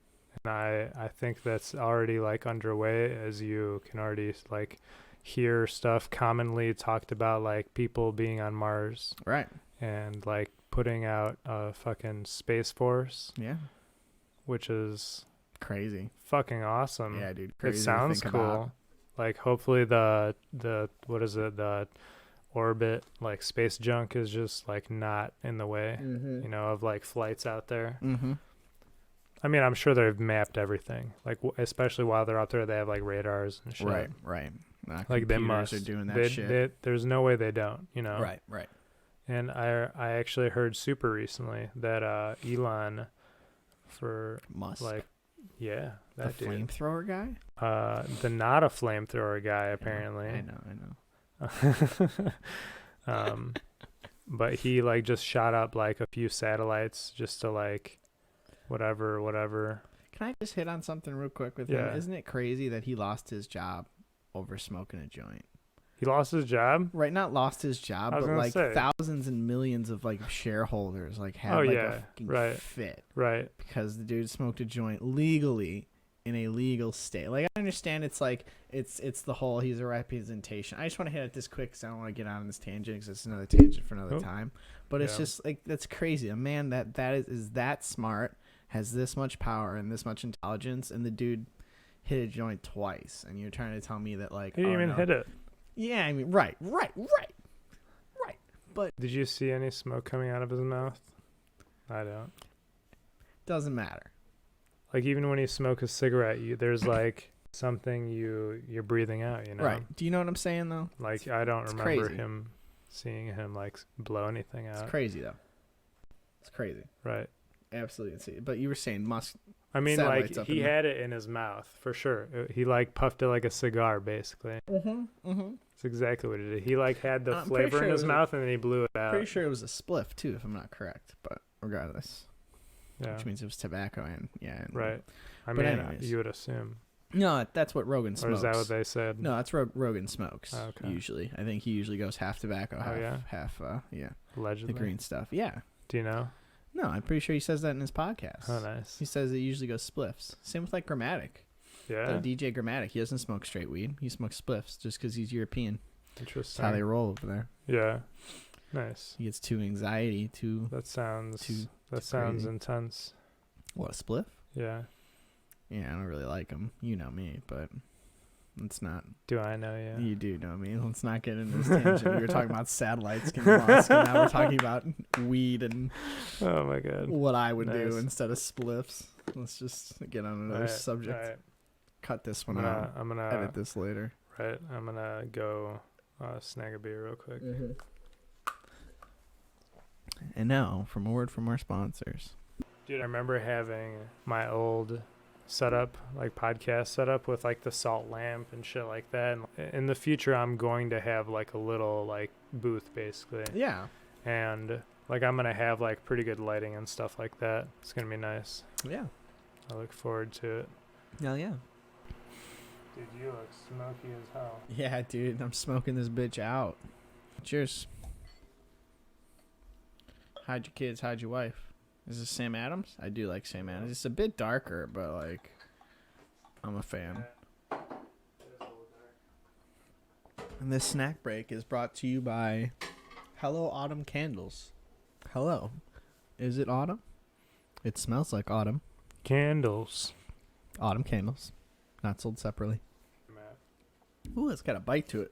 And I think that's already like underway, as you can already like hear stuff commonly talked about, like people being on Mars.
Right.
And like putting out a fucking space force.
Yeah.
Which is
crazy.
Fucking awesome.
Yeah, dude. Crazy
it sounds cool.
About.
Like hopefully the what is it, the orbit, like space junk is just like not in the way, of like flights out there. I mean, I'm sure they've mapped everything, like especially while they're out there, they have like radars and shit.
Right.
Like they must.
Are doing that shit.
There's no way they don't.
Right.
And I actually heard super recently that Elon for
Musk.
Like, yeah, that
the
dude.
Flamethrower guy.
The not a flamethrower guy apparently.
I know.
But he like just shot up like a few satellites just to like whatever.
Can I just hit on something real quick with him? Isn't it crazy that he lost his job over smoking a joint.
He lost his job?
Right, not lost his job,
I was
but
gonna
like
say.
thousands and millions of like shareholders like had
Oh,
like
yeah,
a fucking
right.
fit
Right.
because the dude smoked a joint legally in a legal state. Like I understand it's like it's the whole he's a representation. I just want to hit it this quick because I don't want to get on this tangent because it's another tangent for another time. But it's just like that's crazy. A man that is that smart, has this much power and this much intelligence, and the dude hit a joint twice, and you're trying to tell me that like
He didn't even hit it.
Yeah, I mean, right. But
Did you see any smoke coming out of his mouth? I don't.
Doesn't matter.
Like even when you smoke a cigarette, there's like something you're breathing out, you know?
Right. Do you know what I'm saying though?
Like I don't remember
crazy.
seeing him like blow anything out.
It's crazy though. It's crazy.
Right.
Absolutely insane. But you were saying Musk.
I mean, like he had it in his mouth for sure. He like puffed it like a cigar, basically. That's exactly what it did. He like had the flavor in his mouth and then he blew it out.
Pretty sure it was a spliff too, if I'm not correct. But regardless, which means it was tobacco and
right. I
but
mean,
anyways.
you would assume.
No, that's what Rogan smokes.
Or is that what they said?
No, that's what Rogan smokes.
Oh, okay.
Usually, I think he usually goes half tobacco, half
Allegedly.
the green stuff. Yeah.
Do you know?
No, I'm pretty sure he says that in his podcast.
Oh, nice.
He says it usually goes spliffs. Same with like Grammatic.
Yeah.
DJ Grammatic, he doesn't smoke straight weed. He smokes spliffs just because he's European.
Interesting.
That's how they roll over there.
Yeah. Nice.
He gets too anxiety, too.
That sounds
crazy.
intense.
What, a spliff?
Yeah.
Yeah, I don't really like him. You know me, but let's not.
Do I know you?
You do know me. Let's not get into this tangent. We were talking about satellites getting lost, and now we're talking about weed and
oh my god,
what I would do instead of spliffs. Let's just get on another subject.
Right.
Cut this one out. I'm gonna edit this later.
Right. I'm gonna go snag a beer real quick.
Mm-hmm. And now, from a word from our sponsors.
Dude, I remember having my old setup, like podcast setup with like the salt lamp and shit like that. And in the future, I'm going to have like a little like booth basically.
Yeah.
And like I'm going to have like pretty good lighting and stuff like that. It's going to be nice.
Yeah.
I look forward to it.
Hell yeah.
Dude, you look smoky as hell.
Yeah, dude. I'm smoking this bitch out. Cheers. Hide your kids, hide your wife. Is this Sam Adams? I do like Sam Adams. It's a bit darker, but like, I'm a fan. And this snack break is brought to you by Hello Autumn Candles. Hello. Is it autumn? It smells like autumn.
Candles.
Autumn candles. Not sold separately. Ooh, it's got a bite to it.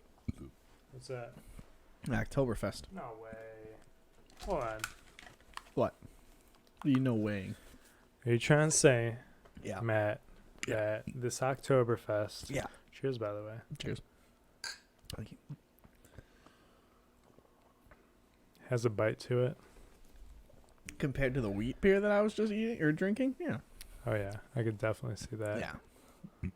What's that?
Oktoberfest.
No way. Hold on.
What? You know weighing.
Are you trying to say,
Yeah.
Matt, that this Oktoberfest...
Yeah.
Cheers, by the way.
Cheers. Thank you.
Has a bite to it.
Compared to the wheat beer that I was just eating or drinking? Yeah.
Oh, yeah. I could definitely see that.
Yeah.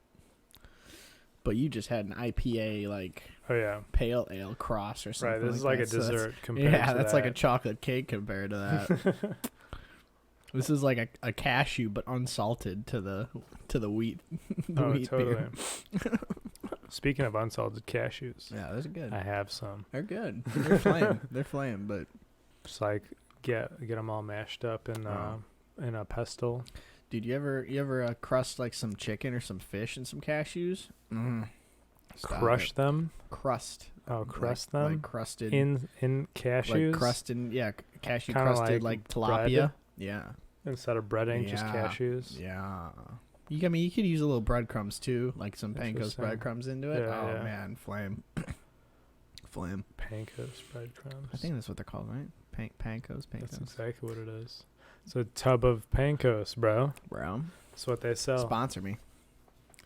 But you just had an IPA, like,
Oh, yeah.
pale ale cross or something.
Right, this is
like
like
that.
a
So
dessert compared to that.
yeah, that's like a chocolate cake compared to that. This is like a cashew, but unsalted to the wheat. The wheat
totally.
beer.
Speaking of unsalted cashews,
Yeah, those are good.
I have some.
They're good. They're flame. They're flame, but
Just like get them all mashed up in a pestle.
dude, you ever crust like some chicken or some fish and some cashews?
Crush them.
Crust.
Oh, crust them.
Like crusted
in cashews.
Like crusted, yeah, cashew
Kinda
crusted like tilapia.
bread.
Yeah.
Instead of breading, just cashews.
Yeah. You could use a little breadcrumbs too, like some Pankos
Interesting.
breadcrumbs into it.
Yeah,
oh
yeah.
man, flame. Flame.
Pankos breadcrumbs.
I think that's what they're called, right? Pankos.
That's exactly what it is. It's a tub of Pankos, bro.
Bro.
That's what they sell.
Sponsor me.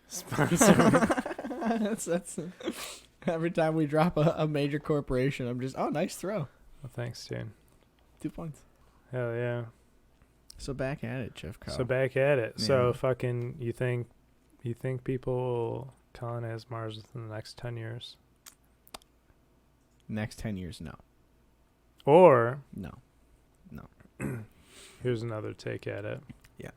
Sponsor me.
that's every time we drop a major corporation, I'm just, oh, nice throw.
Well, thanks, dude.
2 points.
Hell yeah.
So back at it, Jeff Cobb.
So back at it.
Yeah.
So fucking, you think people will colonize Mars within the next 10 years?
Next 10 years, no.
Or
No.
here's another take at it.
Yeah.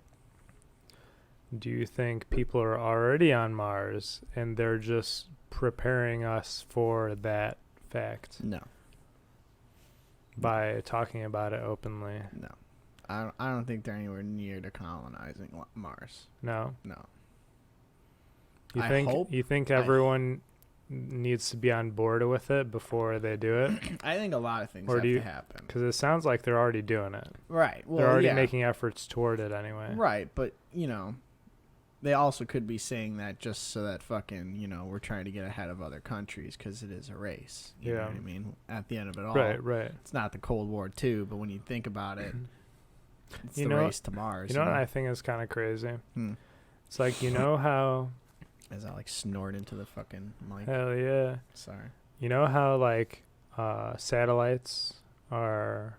do you think people are already on Mars and they're just preparing us for that fact?
No.
By talking about it openly?
No. I don't think they're anywhere near to colonizing Mars.
No?
No.
You think everyone needs to be on board with it before they do it?
I think a lot of things have to happen.
Because it sounds like they're already doing it.
Right. Well,
they're already making efforts toward it anyway.
Right, but, they also could be saying that just so that fucking, we're trying to get ahead of other countries because it is a race. You know what I mean? At the end of it all.
Right.
It's not the Cold War II, but when you think about it, it's the race to Mars.
You know what I think is kind of crazy? It's like, how...
As I snort into the fucking mic.
Hell yeah.
Sorry.
You know how satellites are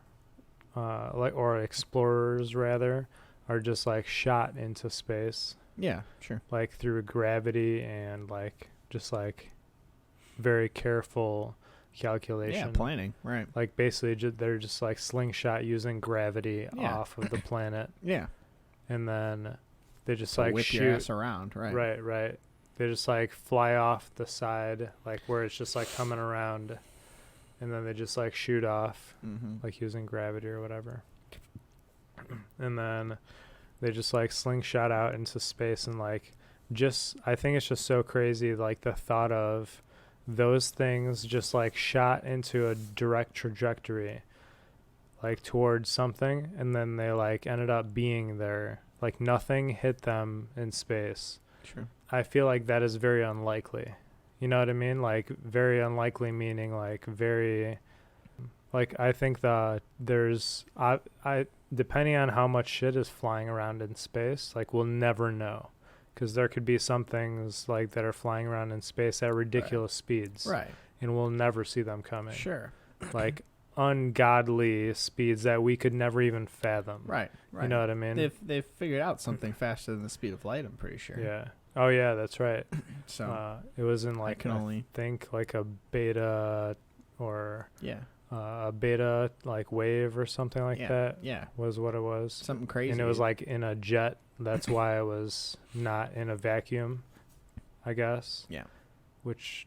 or explorers rather are just shot into space?
Yeah, sure.
Through gravity and just very careful calculation.
Yeah, planning, right.
Basically they're just slingshot using gravity off of the planet.
Yeah.
And then they just
whip
shoot
your ass around, right.
Right. They just fly off the side, where it's just coming around, and then they just shoot off, using gravity or whatever. And then they just slingshot out into space and I think it's just so crazy, the thought of those things just shot into a direct trajectory, towards something, and then they ended up being there. Nothing hit them in space.
Sure.
I feel like that is very unlikely. You know what I mean? Very unlikely meaning very... I think there's... I depending on how much shit is flying around in space, we'll never know. Because there could be some things, that are flying around in space at ridiculous speeds.
Right.
And we'll never see them coming.
Sure.
Ungodly speeds that we could never even fathom.
Right.
You know what I mean?
They've figured out something faster than the speed of light, I'm pretty sure.
Yeah. Oh yeah, that's right.
So
it was in
I
think a beta or
a
beta wave or something like that.
Yeah.
Was what it was.
Something crazy.
And it was in a jet. That's why it was not in a vacuum, I guess.
Yeah.
Which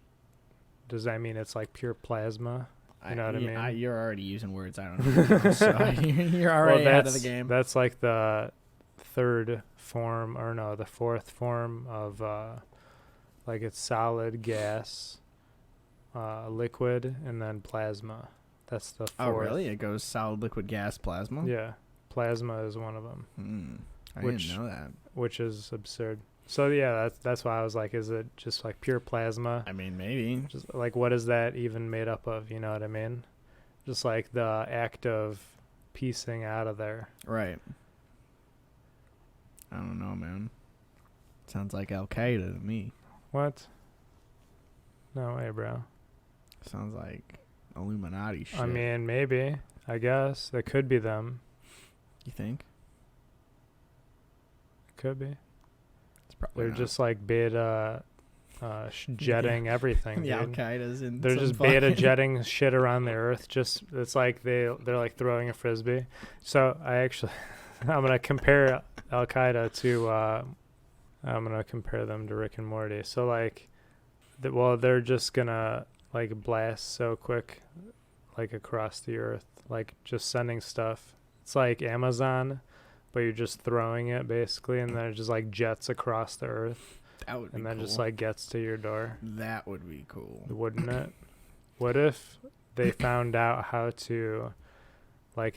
does that mean it's pure plasma? You know what I mean?
You're already using words I don't know. So you're already out of the game.
That's the third form, or no, the fourth form of it's solid, gas, liquid, and then plasma. That's the fourth.
Oh, really? It goes solid, liquid, gas, plasma?
Yeah. Plasma is one of them.
I didn't know that.
Which is absurd. So, yeah, that's why I was is it just pure plasma?
I mean, maybe.
Just what is that even made up of? You know what I mean? Just the act of piecing out of there.
Right. I don't know, man. Sounds like Al-Qaeda to me.
What? No way, bro.
Sounds like Illuminati shit.
I mean, maybe. I guess. That could be them.
You think?
Could be.
They're
not. Just beta jetting everything.
The Al-Qaeda's in.
They're just beta jetting shit around the earth. Just it's they're throwing a frisbee. So I'm gonna compare Al-Qaeda to I'm gonna compare them to Rick and Morty. So they're just gonna blast so quick across the earth, just sending stuff. It's Amazon, but you're just throwing it basically, and then it just jets across the earth.
That would be
and then
cool.
just gets to your door.
That would be cool.
Wouldn't it? What if they found out how to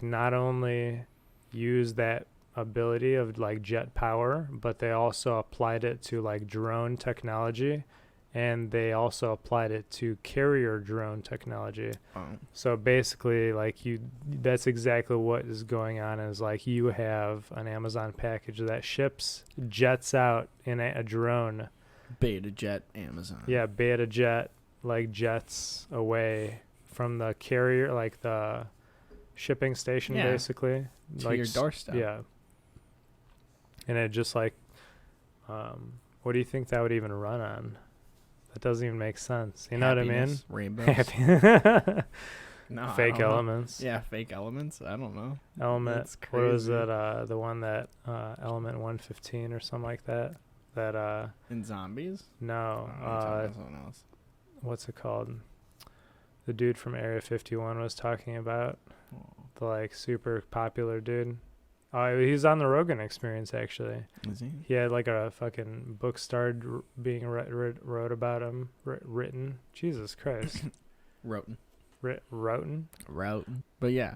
not only use that ability of jet power, but they also applied it to drone technology, and they also applied it to carrier drone technology. So basically that's exactly what is going on is you have an Amazon package that jets out in a drone.
Beta jet Amazon.
Yeah, beta jet jets away from the carrier, the shipping station, basically
to your doorstep.
Yeah. And it just what do you think that would even run on? That doesn't even make sense. You know what I mean?
Rainbows. No, I
Fake
don't know.
elements.
Yeah, fake elements. I don't know.
Element.
That's
What was
crazy.
that? The one that Element 115 or something like that. That
In zombies?
no.
Oh, you're talking about someone else.
What's it called? The dude from Area 51 was talking about.
Oh.
The like super popular dude. Oh, he's on the Rogan Experience actually.
Is he?
He had like a fucking book started being wrote about him, written. Jesus Christ.
Roten.
Roten.
But yeah,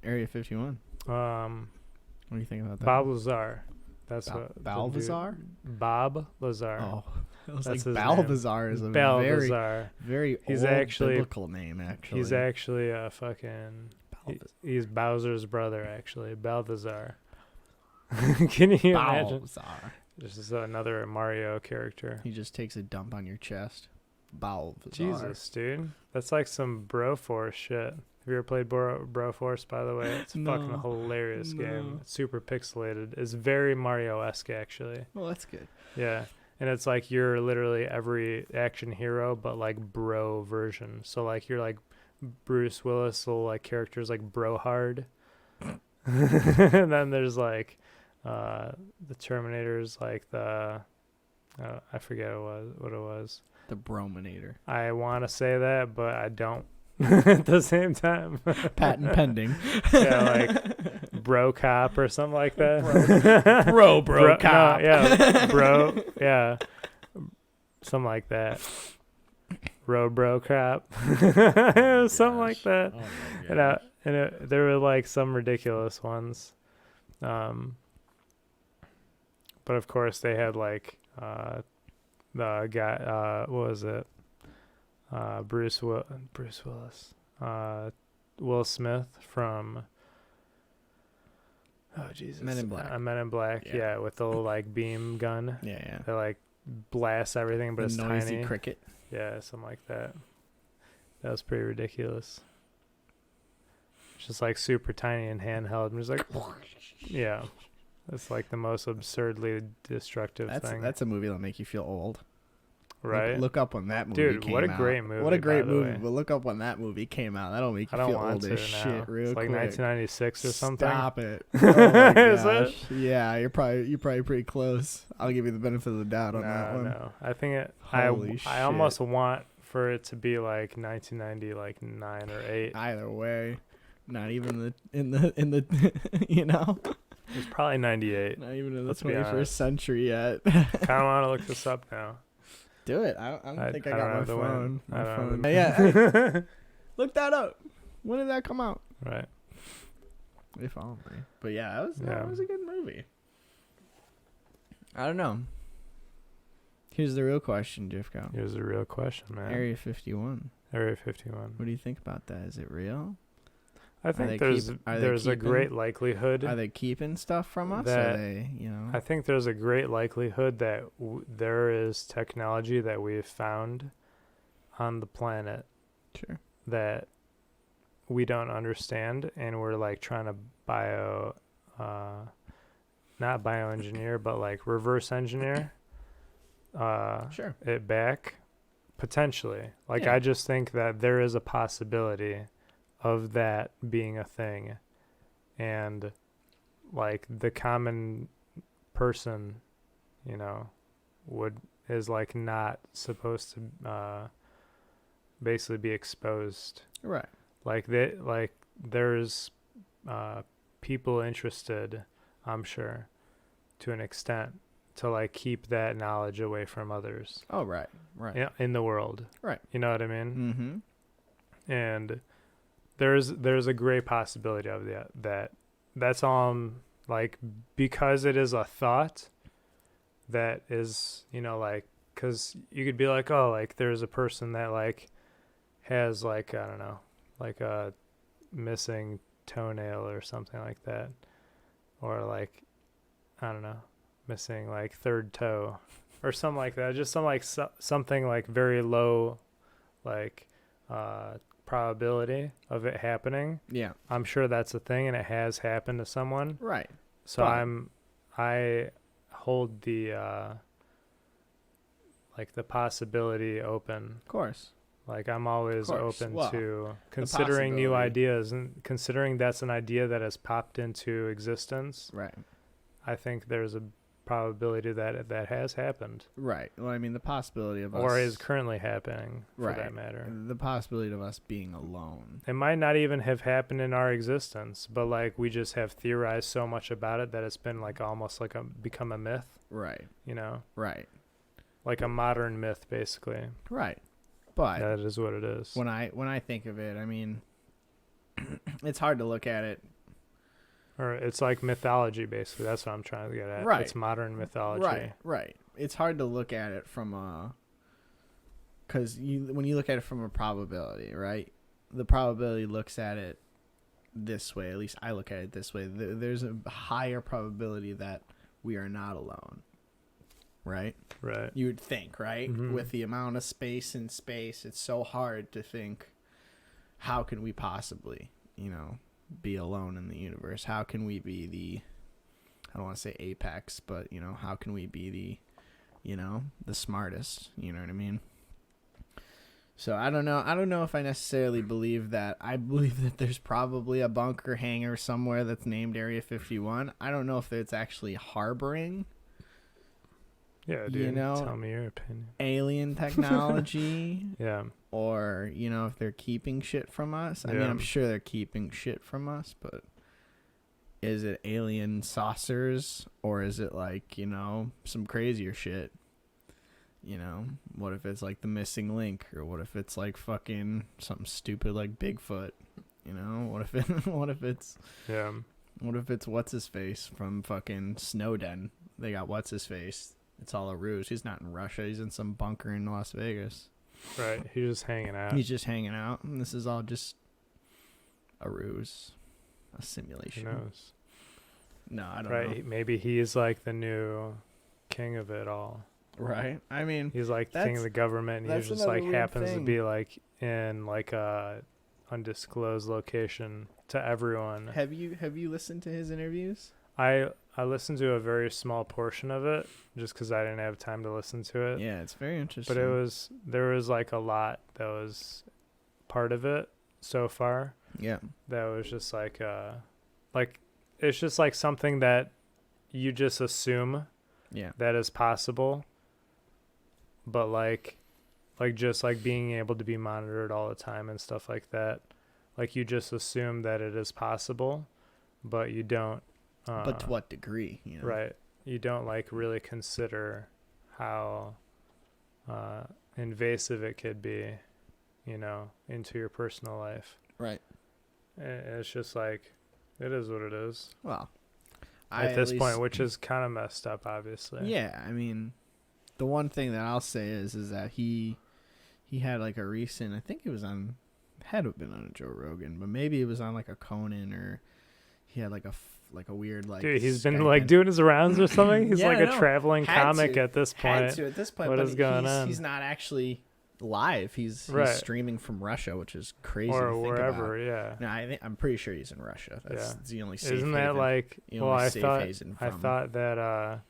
Area 51. What do you think about that?
Bob Lazar. That's what.
Balthazar?
Bob Lazar.
Oh, it was
That's
like
his
Balthazar is a
Balthazar.
very
He's
old
actually
biblical name. Actually,
He's actually a fucking. He's Bowser's brother, actually. Balthazar. Can you imagine?
Balthazar.
This is another Mario character.
He just takes a dump on your chest. Balthazar.
Jesus, dude. That's like some Broforce shit. Have you ever played Broforce, by the way? It's a fucking hilarious game. It's super pixelated. It's very Mario-esque, actually.
Well, that's good.
Yeah. And it's like you're literally every action hero, but like bro version. So like you're like Bruce Willis, little like characters like Brohard. And then there's like the Terminators, like the I forget what it was.
The Brominator.
I want to say that, but I don't. At the same time.
Patent pending.
Yeah, like Bro Cop or something like that.
Bro Cop.
No, yeah, Bro. Yeah, something like that. Bro Cop. Something like that.
Oh my
There were like some ridiculous ones. But of course they had like the guy, what was it? Bruce Willis. Will Smith from Jesus.
Men in Black.
Men in Black, yeah, with the little like beam gun.
Yeah.
They like blast everything, but
The
it's
noisy
tiny.
cricket.
Yeah, something like that. That was pretty ridiculous. It's just like super tiny and handheld. And just like, yeah. It's like the most absurdly destructive thing.
That's a movie that'll make you feel old.
Right?
Look up when that movie
Dude,
came out.
what a great movie.
What a great
by the
movie.
way.
But look up when that movie came out. That'll make you
I don't
feel
want
old
to
as
now.
shit real
It's like
quick.
1996 or something.
Stop it. Oh my
Is
gosh.
it?
Yeah, you're probably pretty close. I'll give you the benefit of the doubt on that one.
No. I think
Holy
I almost want for it to be like 1990, like 9 or 8.
Either way, not even in the you know,
It's probably 98.
not even in the
Let's be
21st
honest.
century yet.
Kind of want to look this up now.
Do it. I don't think I
don't
got my
have the
phone.
I
My
don't
phone.
have the-
Yeah, hey, look that up. When did that come out?
Right.
They follow me. But yeah, that
Yeah.
was a good movie. I don't know. Here's the real question, Jifko.
Here's a real question, man.
Area 51.
Area 51.
What do you think about that? Is it real?
I
they
think
are they
there's a
keeping-
great likelihood.
Are they keeping stuff from us?
That-
Are they, you know?
I think there's a great likelihood that there is technology that we've found on the planet
Sure.
that we don't understand, and we're like trying to not bioengineer, but like reverse engineer
Sure.
it back potentially. Like
Yeah.
I just think that there is a possibility of that being a thing, and like the common person, you know, is like not supposed to basically be exposed.
Right.
Like there's people interested, I'm sure, to an extent, to like keep that knowledge away from others.
Oh, right. Right.
In the world.
Right.
You know what I mean?
Mm-hmm.
And there's a great possibility of that's all like, because it is a thought that is, you know, like, because you could be like, oh, like there's a person that like has like, I don't know, like a missing toenail or something like that, or like, I don't know, missing like third toe or something like that. Just something like very low, like probability of it happening.
Yeah.
I'm sure that's a thing, and it has happened to someone.
Right.
So
Fine.
I hold the like the possibility open,
Of course.
Like, I'm always open
Well,
to considering new
possibility.
ideas, and considering that's an idea that has popped into existence.
Right.
I think there's a probability that that has happened,
Right. Well, I mean, the possibility of us,
or is currently happening, for
right,
that matter.
the possibility of us being alone.
It might not even have happened in our existence, but like we just have theorized so much about it that it's been like almost like become a myth,
Right.
you know,
Right.
like a modern myth, basically.
Right. But
That is what it is.
when I think of it, I mean, it's hard to look at it.
Or it's like mythology, basically. That's what I'm trying to get at.
Right.
It's modern mythology.
Right. Right. It's hard to look at it from a, because when you look at it from a probability, right? The probability looks at it this way. At least I look at it this way. There's a higher probability that we are not alone. Right?
Right.
You would think, right?
Mhm.
With the amount of space in space, it's so hard to think, how can we possibly, be alone in the universe? How can we be the, I don't want to say apex, but, how can we be the smartest? You know what I mean? So I don't know. I don't know if I necessarily believe that. I believe that there's probably a bunker hangar somewhere that's named Area 51. I don't know if it's actually harboring
Yeah, dude. Tell me your opinion.
alien technology.
Yeah.
Or, if they're keeping shit from us. I mean, I'm sure they're keeping shit from us, but is it alien saucers or is it like, some crazier shit? What if it's like the missing link, or what if it's like fucking something stupid like Bigfoot? What if it's
Yeah.
what if it's what's his face from fucking Snowden? They got what's his face. It's all a ruse. He's not in Russia. He's in some bunker in Las Vegas.
Right. He's just hanging out.
He's just hanging out, and this is all just a ruse, a simulation.
Who knows?
No, I don't know.
Right. Maybe he's like the new king of it all.
Right? I mean,
He's like the king of the government, and he just like happens to be like in like a undisclosed location to everyone.
Have you listened to his interviews?
I listened to a very small portion of it just because I didn't have time to listen to it.
Yeah, it's very interesting.
But there was like a lot that was part of it so far.
Yeah.
That was just like it's just like something that you just assume that is possible. But like just like being able to be monitored all the time and stuff like that. Like you just assume that it is possible, but you don't.
But to what degree?
Right. You don't like really consider how invasive it could be, into your personal life.
Right.
It's just like, it is what it is.
Well,
at this point, which is kind of messed up, obviously.
Yeah, I mean, the one thing that I'll say is that he had like a recent, I think it was on, had to have been on a Joe Rogan, but maybe it was on like a Conan, or he had like a weird like.
Dude, he's been like doing his rounds or something. He's like a traveling comic at this point.
At this point,
what is going on?
He's not actually live. He's streaming from Russia, which is crazy.
Or
to think
wherever,
about. No, I'm pretty sure he's in Russia. That's the only safe
Isn't that
haven.
like? Well, I thought that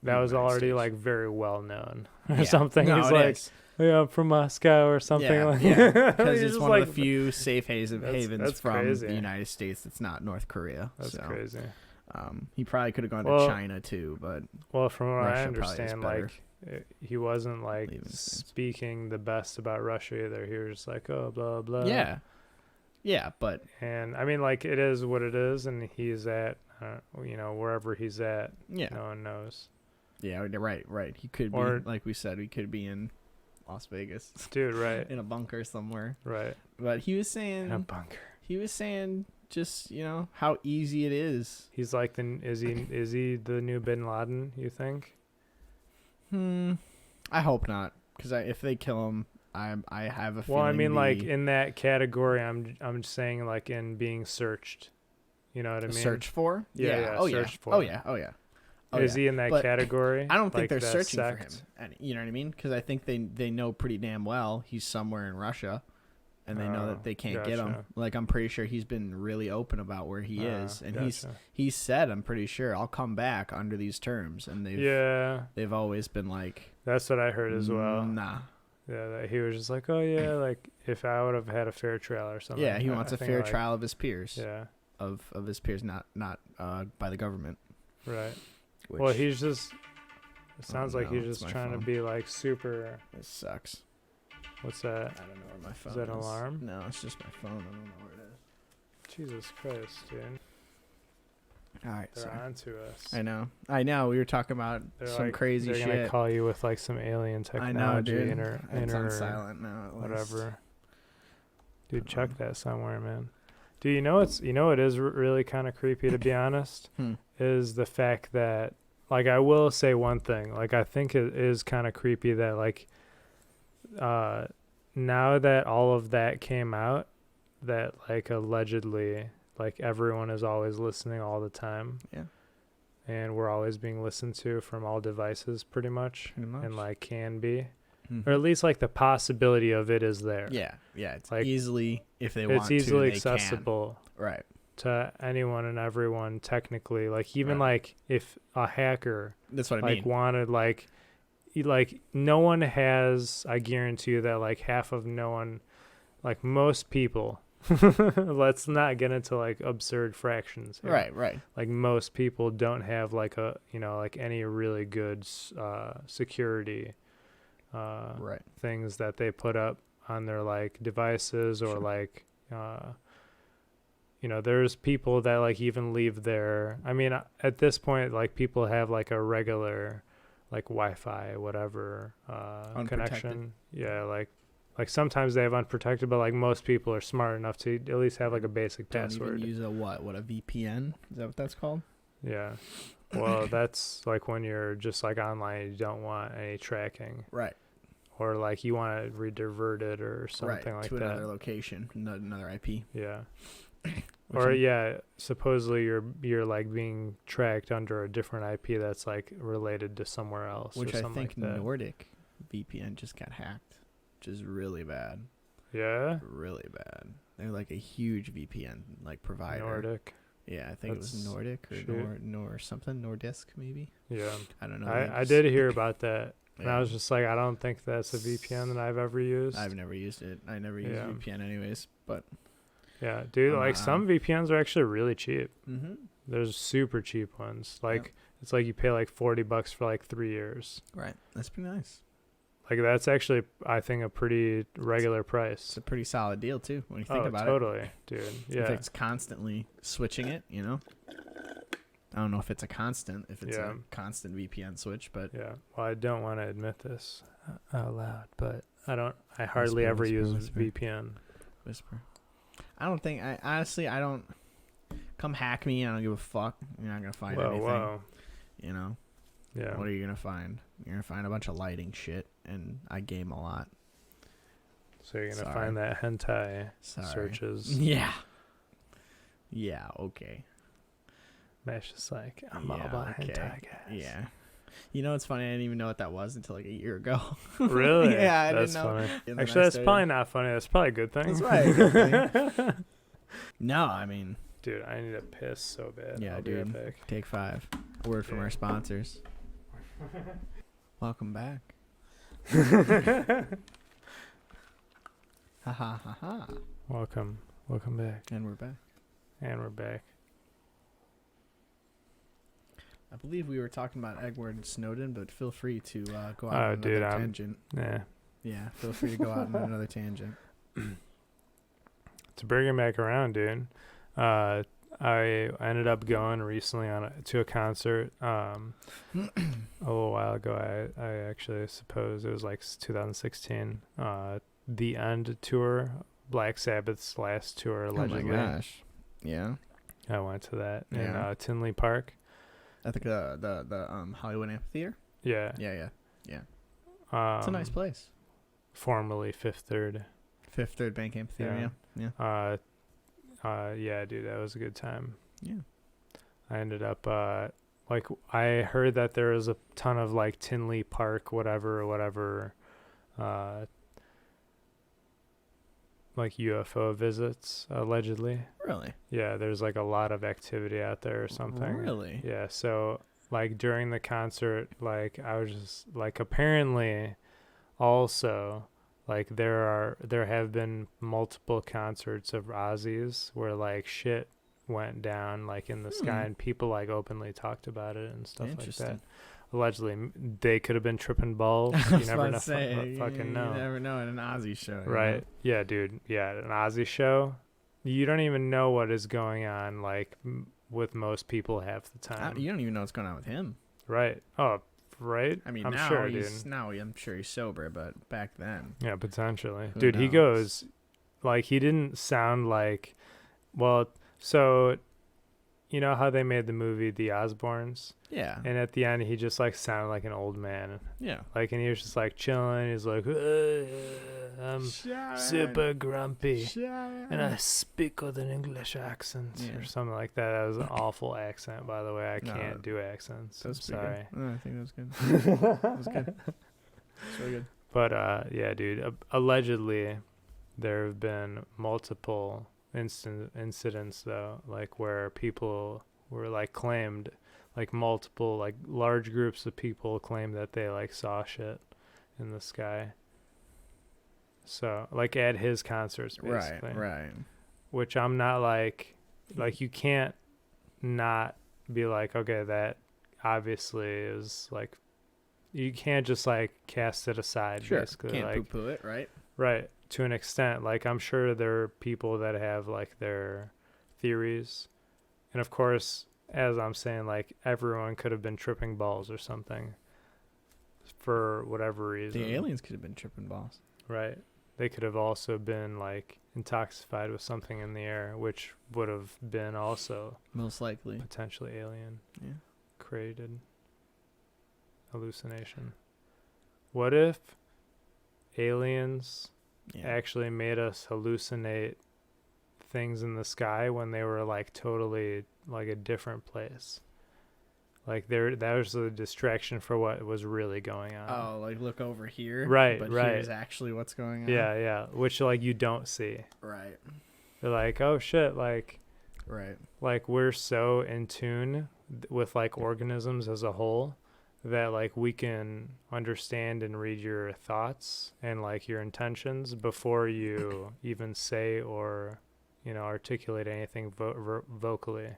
that was already
States.
Like very well known or something.
No,
he's like, yeah, I'm from Moscow or something.
Because it's one of the few safe havens from
crazy.
the United States that's not North Korea.
That's crazy.
He probably could have gone to China too, but
from what
Russia
I understand, like he wasn't like speaking the best about Russia either. He was just like, oh, blah blah.
Yeah, but
and I mean, like, it is what it is, and he's at wherever he's at.
Yeah,
no one knows.
Yeah, right. He could be, like we said, he could be in Las Vegas,
dude. Right,
in a bunker somewhere.
Right.
But he was saying
a bunker. He
was saying just how easy it is.
He's like is he the new Bin Laden? You think?
I hope not, because if they kill him, I have a feeling.
Well, I mean, like in that category, I'm just saying, like in being searched. You know what I mean?
Search for?
Yeah.
Search for. Oh yeah.
Is he in that category?
I don't think they're searching for him. You know what I mean? Because I think they know pretty damn well he's somewhere in Russia, and they know that they can't get him. Like, I'm pretty sure he's been really open about where he is, and he's said, I'm pretty sure, I'll come back under these terms, and they've always been like,
that's what I heard as well.
Nah.
Yeah, that he was just like, oh yeah, like if I would have had a fair trial or something.
Yeah, he wants
I
a
think,
fair
like,
trial of his peers.
Yeah.
Of his peers, not by the government.
Right.
Which,
Well, he's just. It sounds like
no,
he's
it's
just
my
trying
phone.
to be like super.
This sucks.
What's that?
I don't know where my phone
Is that an alarm?
No, it's just my phone. I don't know where it is.
Jesus Christ, dude.
All right,
They're
sorry.
on to us.
I know. We were talking about
They're
some
like,
crazy
they're
shit.
gonna call you with like some alien
I
technology
know, dude. It's on
or
silent now. At least.
whatever. Dude, check that somewhere, man. Dude, you know what is really kind of creepy, to be honest, is the fact that, like, I will say one thing. Like, I think it is kind of creepy that, like, now that all of that came out, that, like, allegedly, like, everyone is always listening all the time.
Yeah.
And we're always being listened to from all devices, pretty much. And, like, can be. Or at least, like, the possibility of it is there.
Yeah, it's
like,
easily, if they want to,
it's easily
they
accessible.
Can. Right.
To anyone and everyone, technically. Like, even, like, if a hacker...
That's what I
mean. Wanted, like, no one has... I guarantee you that, like, half of no one... Like, most people... let's not get into, like, absurd fractions here.
Right.
Like, most people don't have, like, a... You know, like, any really good security...
right.
things that they put up on their, like, devices or, like, you know, there's people that, like, even leave their, I mean, at this point, like, people have, like, a regular, like, Wi-Fi, whatever, connection. Yeah, like sometimes they have unprotected, but, like, most people are smart enough to at least have, like, a basic password.
Don't even use a what a VPN? Is that what that's called?
Yeah. Well, that's, like, when you're just, like, online and you don't want any tracking.
Right.
Or, like, you want to redivert it or something like
to
that.
Another location, another IP.
Yeah. Or, yeah, supposedly you're, like, being tracked under a different IP that's, like, related to somewhere else.
Which
or
I
something
think
like that.
Nordic VPN just got hacked, which is really bad.
Yeah?
Really bad. They're, like, a huge VPN, like, provider.
Nordic.
Yeah, I think it was Nordic or Nor something. Nordisk, maybe?
Yeah.
I don't know.
I did hear about that. And
Yeah.
I was just like, I don't think that's a VPN that I've ever used.
I've never used it. I never use VPN anyways, but...
Yeah, dude, like, some VPNs are actually really cheap.
Mm-hmm.
There's super cheap ones. Like, it's like you pay, like, $40 for, like, 3 years.
Right. That's pretty nice.
Like, that's actually, I think, a pretty regular price.
It's a pretty solid deal, too, when you think about it.
Totally, dude. Yeah.
If it's constantly switching it, you know? I don't know if it's a constant, if it's a constant VPN switch, but...
Yeah. Well, I don't want to admit this out loud, but I hardly ever use VPN.
Whisper. I don't think... I don't... Come hack me, I don't give a fuck. You're not going to find anything.
Whoa.
You know?
Yeah.
What are you going to find? You're going to find a bunch of lighting shit, and I game a lot.
So you're going to find that hentai searches.
Yeah. Yeah, okay.
That's just like, I'm all about hentai, guys.
Yeah. You know, it's funny. I didn't even know what that was until like a year ago.
Really?
Yeah, I
that's
didn't know.
Funny. Actually, that's probably not funny. That's probably a good thing.
That's right. Good thing. No, I mean...
Dude, I need to piss so bad.
Yeah, dude. Take 5. A word from our sponsors. Welcome back. Ha ha ha ha.
Welcome back.
And we're back. I believe we were talking about Edward Snowden, but feel free to go out on another tangent. Yeah, feel free to go out on another tangent.
To bring it back around, dude, I ended up going recently to a concert a little while ago. I actually suppose it was like 2016. The End tour, Black Sabbath's last tour, allegedly.
Oh my gosh. Yeah.
I went to that in Tinley Park.
I think the Hollywood Amphitheater.
Yeah.
Yeah. It's a nice place.
Formerly Fifth Third
Bank Amphitheater. Yeah.
Yeah, dude, that was a good time.
Yeah.
I ended up like, I heard that there was a ton of, like, Tinley Park whatever like UFO visits, allegedly.
Really?
Yeah, there's, like, a lot of activity out there or something.
Really?
Yeah, so, like, during the concert, like, I was just, like, apparently also like there have been multiple concerts of Ozzy's where like shit went down like in the sky and people like openly talked about it and stuff like that. Allegedly, they could have been tripping balls. You never know. Fucking know.
You never know at an Ozzy show.
Right? Yeah, dude. Yeah, an Ozzy show. You don't even know what is going on. Like with most people half the time.
You don't even know what's going on with him.
Right. Oh, right.
I mean,
I'm
now
sure,
he's
dude.
now I'm sure he's sober, but back then.
Yeah, potentially,
Who
dude.
knows?
He goes, like, he didn't sound like, well, so. You know how they made the movie The Osbournes?
Yeah.
And at the end, he just, like, sounded like an old man.
Yeah.
Like, and he was just, like, chilling. He's like, I'm super grumpy. And I speak with an English accent or something like that. That was an awful accent, by the way. I can't do accents. I'm sorry.
I think that was good. That was good. It's really good.
But, yeah, dude, allegedly, there have been multiple incidents though, like where people were like claimed, like multiple like large groups of people claimed that they like saw shit in the sky. So like at his concerts basically.
Right.
Which I'm not like you can't not be like, okay, that obviously is like, you can't just like cast it aside.
Sure.
Basically.
Can't
like,
poo-poo it, right?
Right. To an extent, like I'm sure there are people that have like their theories, and of course, as I'm saying, like everyone could have been tripping balls or something for whatever reason.
The aliens could have been tripping balls.
Right. They could have also been like intoxicated with something in the air, which would have been also
most likely
potentially alien.
Yeah.
Created hallucination. What if aliens actually made us hallucinate things in the sky when they were like totally like a different place? Like that was a distraction for what was really going on.
Oh, like look over here.
Right,
but
right.
here's actually what's going on.
Yeah. Which like you don't see.
Right.
They're like, oh shit, like
right.
Like we're so in tune with like organisms as a whole that like we can understand and read your thoughts and like your intentions before you even say or, you know, articulate anything vocally.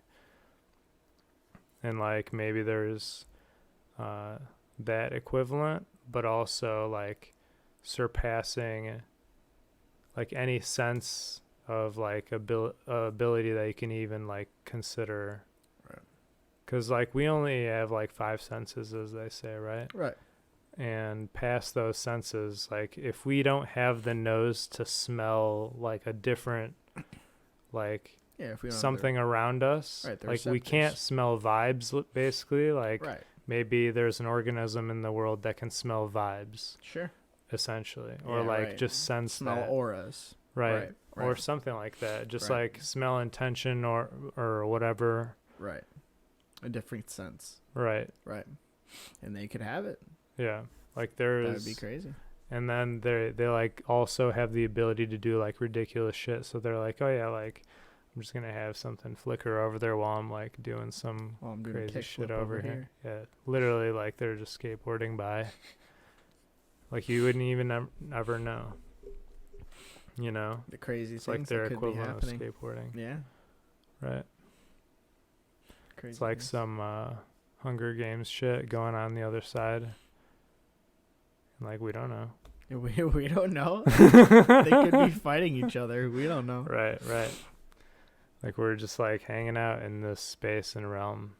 And like maybe there's that equivalent, but also like surpassing like any sense of like ability that you can even like consider. Because, like, we only have, like, 5 senses, as they say, right?
Right.
And past those senses, like, if we don't have the nose to smell, like, a different, like,
if we don't
something around us, like, we can't smell vibes, basically. Like, maybe there's an organism in the world that can smell vibes.
Sure.
Essentially. Or, like, just sense
smell auras.
Right. Or something like that. Just, like, smell intention or whatever.
Right. A different sense.
Right.
And they could have it.
Yeah. Like there's
that would be crazy.
And then they like also have the ability to do like ridiculous shit. So they're like, oh yeah, like I'm just gonna have something flicker over there while I'm like doing some crazy shit over here. Yeah. Literally like they're just skateboarding by. Like you wouldn't even ever know. You know?
The crazy
it's
things
like their
that could
equivalent
be
of skateboarding.
Yeah.
Right.
Crazy
it's like
things.
some Hunger Games shit going on the other side. And like we don't know.
We don't know. They could be fighting each other. We don't know.
Right. Like we're just like hanging out in this space and realm.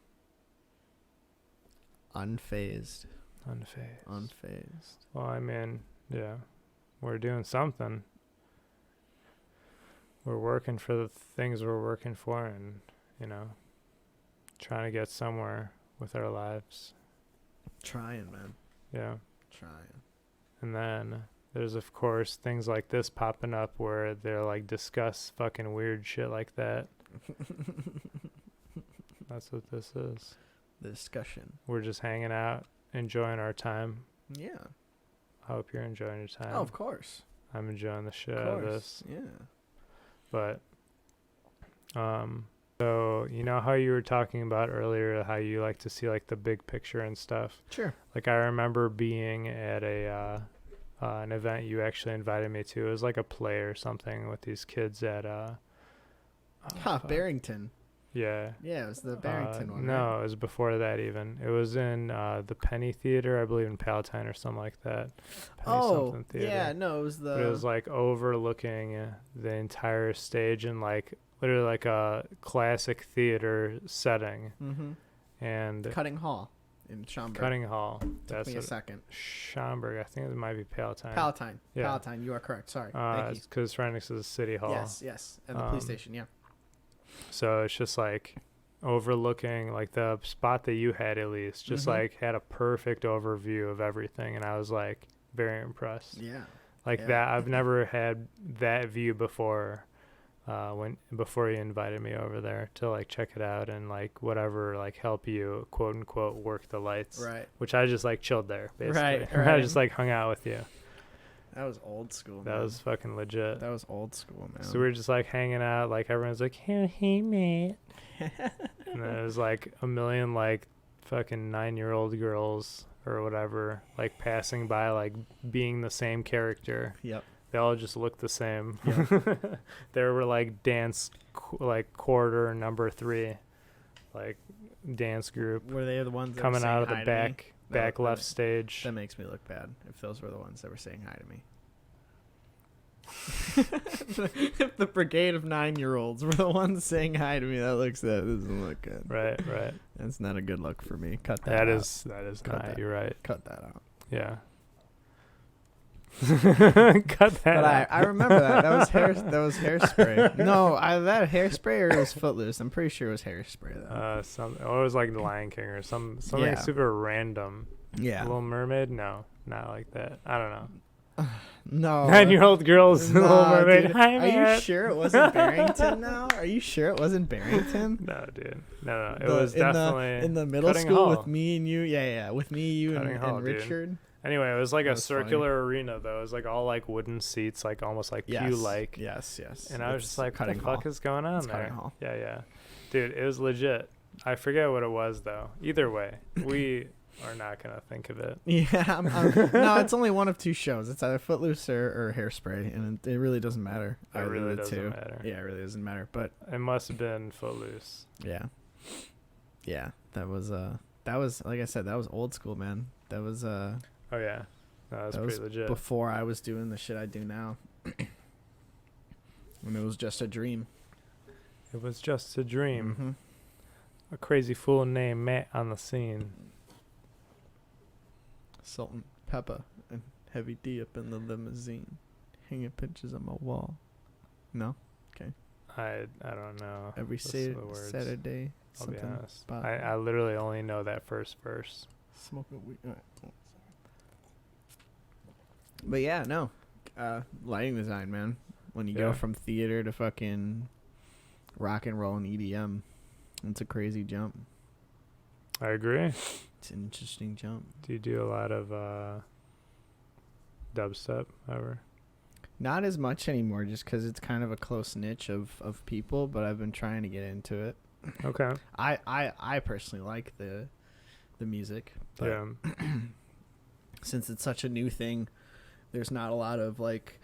Unfazed.
Well, I mean, yeah. We're doing something. We're working for the things we're working for and, you know, trying to get somewhere with our lives.
Trying, man.
Yeah.
Trying.
And then there's, of course, things like this popping up where they're like discuss fucking weird shit like that. That's what this is.
The discussion.
We're just hanging out, enjoying our time.
Yeah.
I hope you're enjoying your time.
Oh, of course.
I'm enjoying the shit out of this.
Yeah.
But, so, you know how you were talking about earlier how you like to see, like, the big picture and stuff?
Sure.
Like, I remember being at a an event you actually invited me to. It was like a play or something with these kids at
Barrington.
Yeah.
Yeah, it was the Barrington one.
No,
right?
it was before that even. It was in the Penny Theater, I believe, in Palatine or something like that. Penny something theater.
Yeah, no, it was the.
But it was like overlooking the entire stage in like literally like a classic theater setting.
Mm-hmm.
And
Cutting Hall in Schaumburg.
Cutting Hall.
Took me a second.
Schaumburg. I think it might be Palatine.
Palatine.
Yeah.
Palatine. You are correct. Sorry. Thank you.
Because it's right next to the city hall.
Yes. And the police station. Yeah.
So it's just like overlooking like the spot that you had, at least just
Mm-hmm.
like had a perfect overview of everything, and I was like very impressed.
Yeah.
Like that, I've never had that view before. Before you invited me over there to like check it out and like whatever, like help you quote unquote work the lights,
Right.
which I just like chilled there basically.
Right.
I just like hung out with you.
That was old school.
That
man.
was fucking legit.
That was old school, man.
So we were just like hanging out, like everyone's like, hey mate. And then it was like a million like fucking 9-year-old girls or whatever, like passing by, like being the same character.
Yep.
They all just looked the same.
Yep.
There were like dance, like quarter number 3, like dance group
Were they the ones that
coming
were
out of
saying
the
hi to me?
back left stage.
That makes me look bad if those were the ones that were saying hi to me. If the brigade of 9-year-olds were the ones saying hi to me, that doesn't look good.
Right.
That's not a good look for me. Cut that
That
out.
is
Cut
not.
that.
You're right.
Cut that out.
Yeah. Cut that
But
out.
I remember that. That was hairspray. No, that hairspray or it was Footloose. I'm pretty sure it was hairspray though.
It was like The Lion King or something
Yeah.
super random.
Yeah.
Little Mermaid? No, not like that. I don't know.
No.
9-year-old girls,
No,
Little Mermaid.
dude.
Hi,
Are you
Matt.
sure it wasn't Barrington now? Are you sure it wasn't Barrington?
No, dude. No. It was
in
definitely
in the middle
Cutting
school
Hall.
with me and you. Yeah. With me, you,
Cutting
and
Hall, dude.
Richard.
Anyway, it was like
That
a
was
circular arena, though. It was like all like wooden seats, like almost like pew-like.
Yes.
And I was
It's
just like, what
Cutting
the fuck
Hall.
is going on
It's
there?
Cutting Hall.
Yeah. Dude, it was legit. I forget what it was, though. Either way, we are not going to think of it.
Yeah. No, it's only one of 2 shows. It's either Footloose or Hairspray, and it really doesn't matter.
It
Either
really
of the
doesn't
two.
matter.
Yeah, it really doesn't matter. But
It must have been Footloose.
yeah, that was like I said, that was old school, man. That was
Oh, yeah. No, that's
that
pretty
was
legit.
before I was doing the shit I do now. When it was just a dream.
It was just a dream.
Mm-hmm.
A crazy fool named Matt on the scene.
Salt and pepper and Heavy D up in the limousine, hanging pictures on my wall. No,
I don't know.
every
the words.
Saturday.
I'll be
something
honest.
about
I literally only know that first verse.
smoking weed. All right. Oh, sorry. But yeah, no, lighting design, man. When you go
Yeah.
from theater to fucking rock and roll and EDM, it's a crazy jump.
I agree.
It's an interesting jump.
Do you do a lot of dubstep ever?
Not as much anymore, just because it's kind of a close niche of people. But I've been trying to get into it.
Okay.
I personally like the music. But
Yeah.
since it's such a new thing, there's not a lot of like,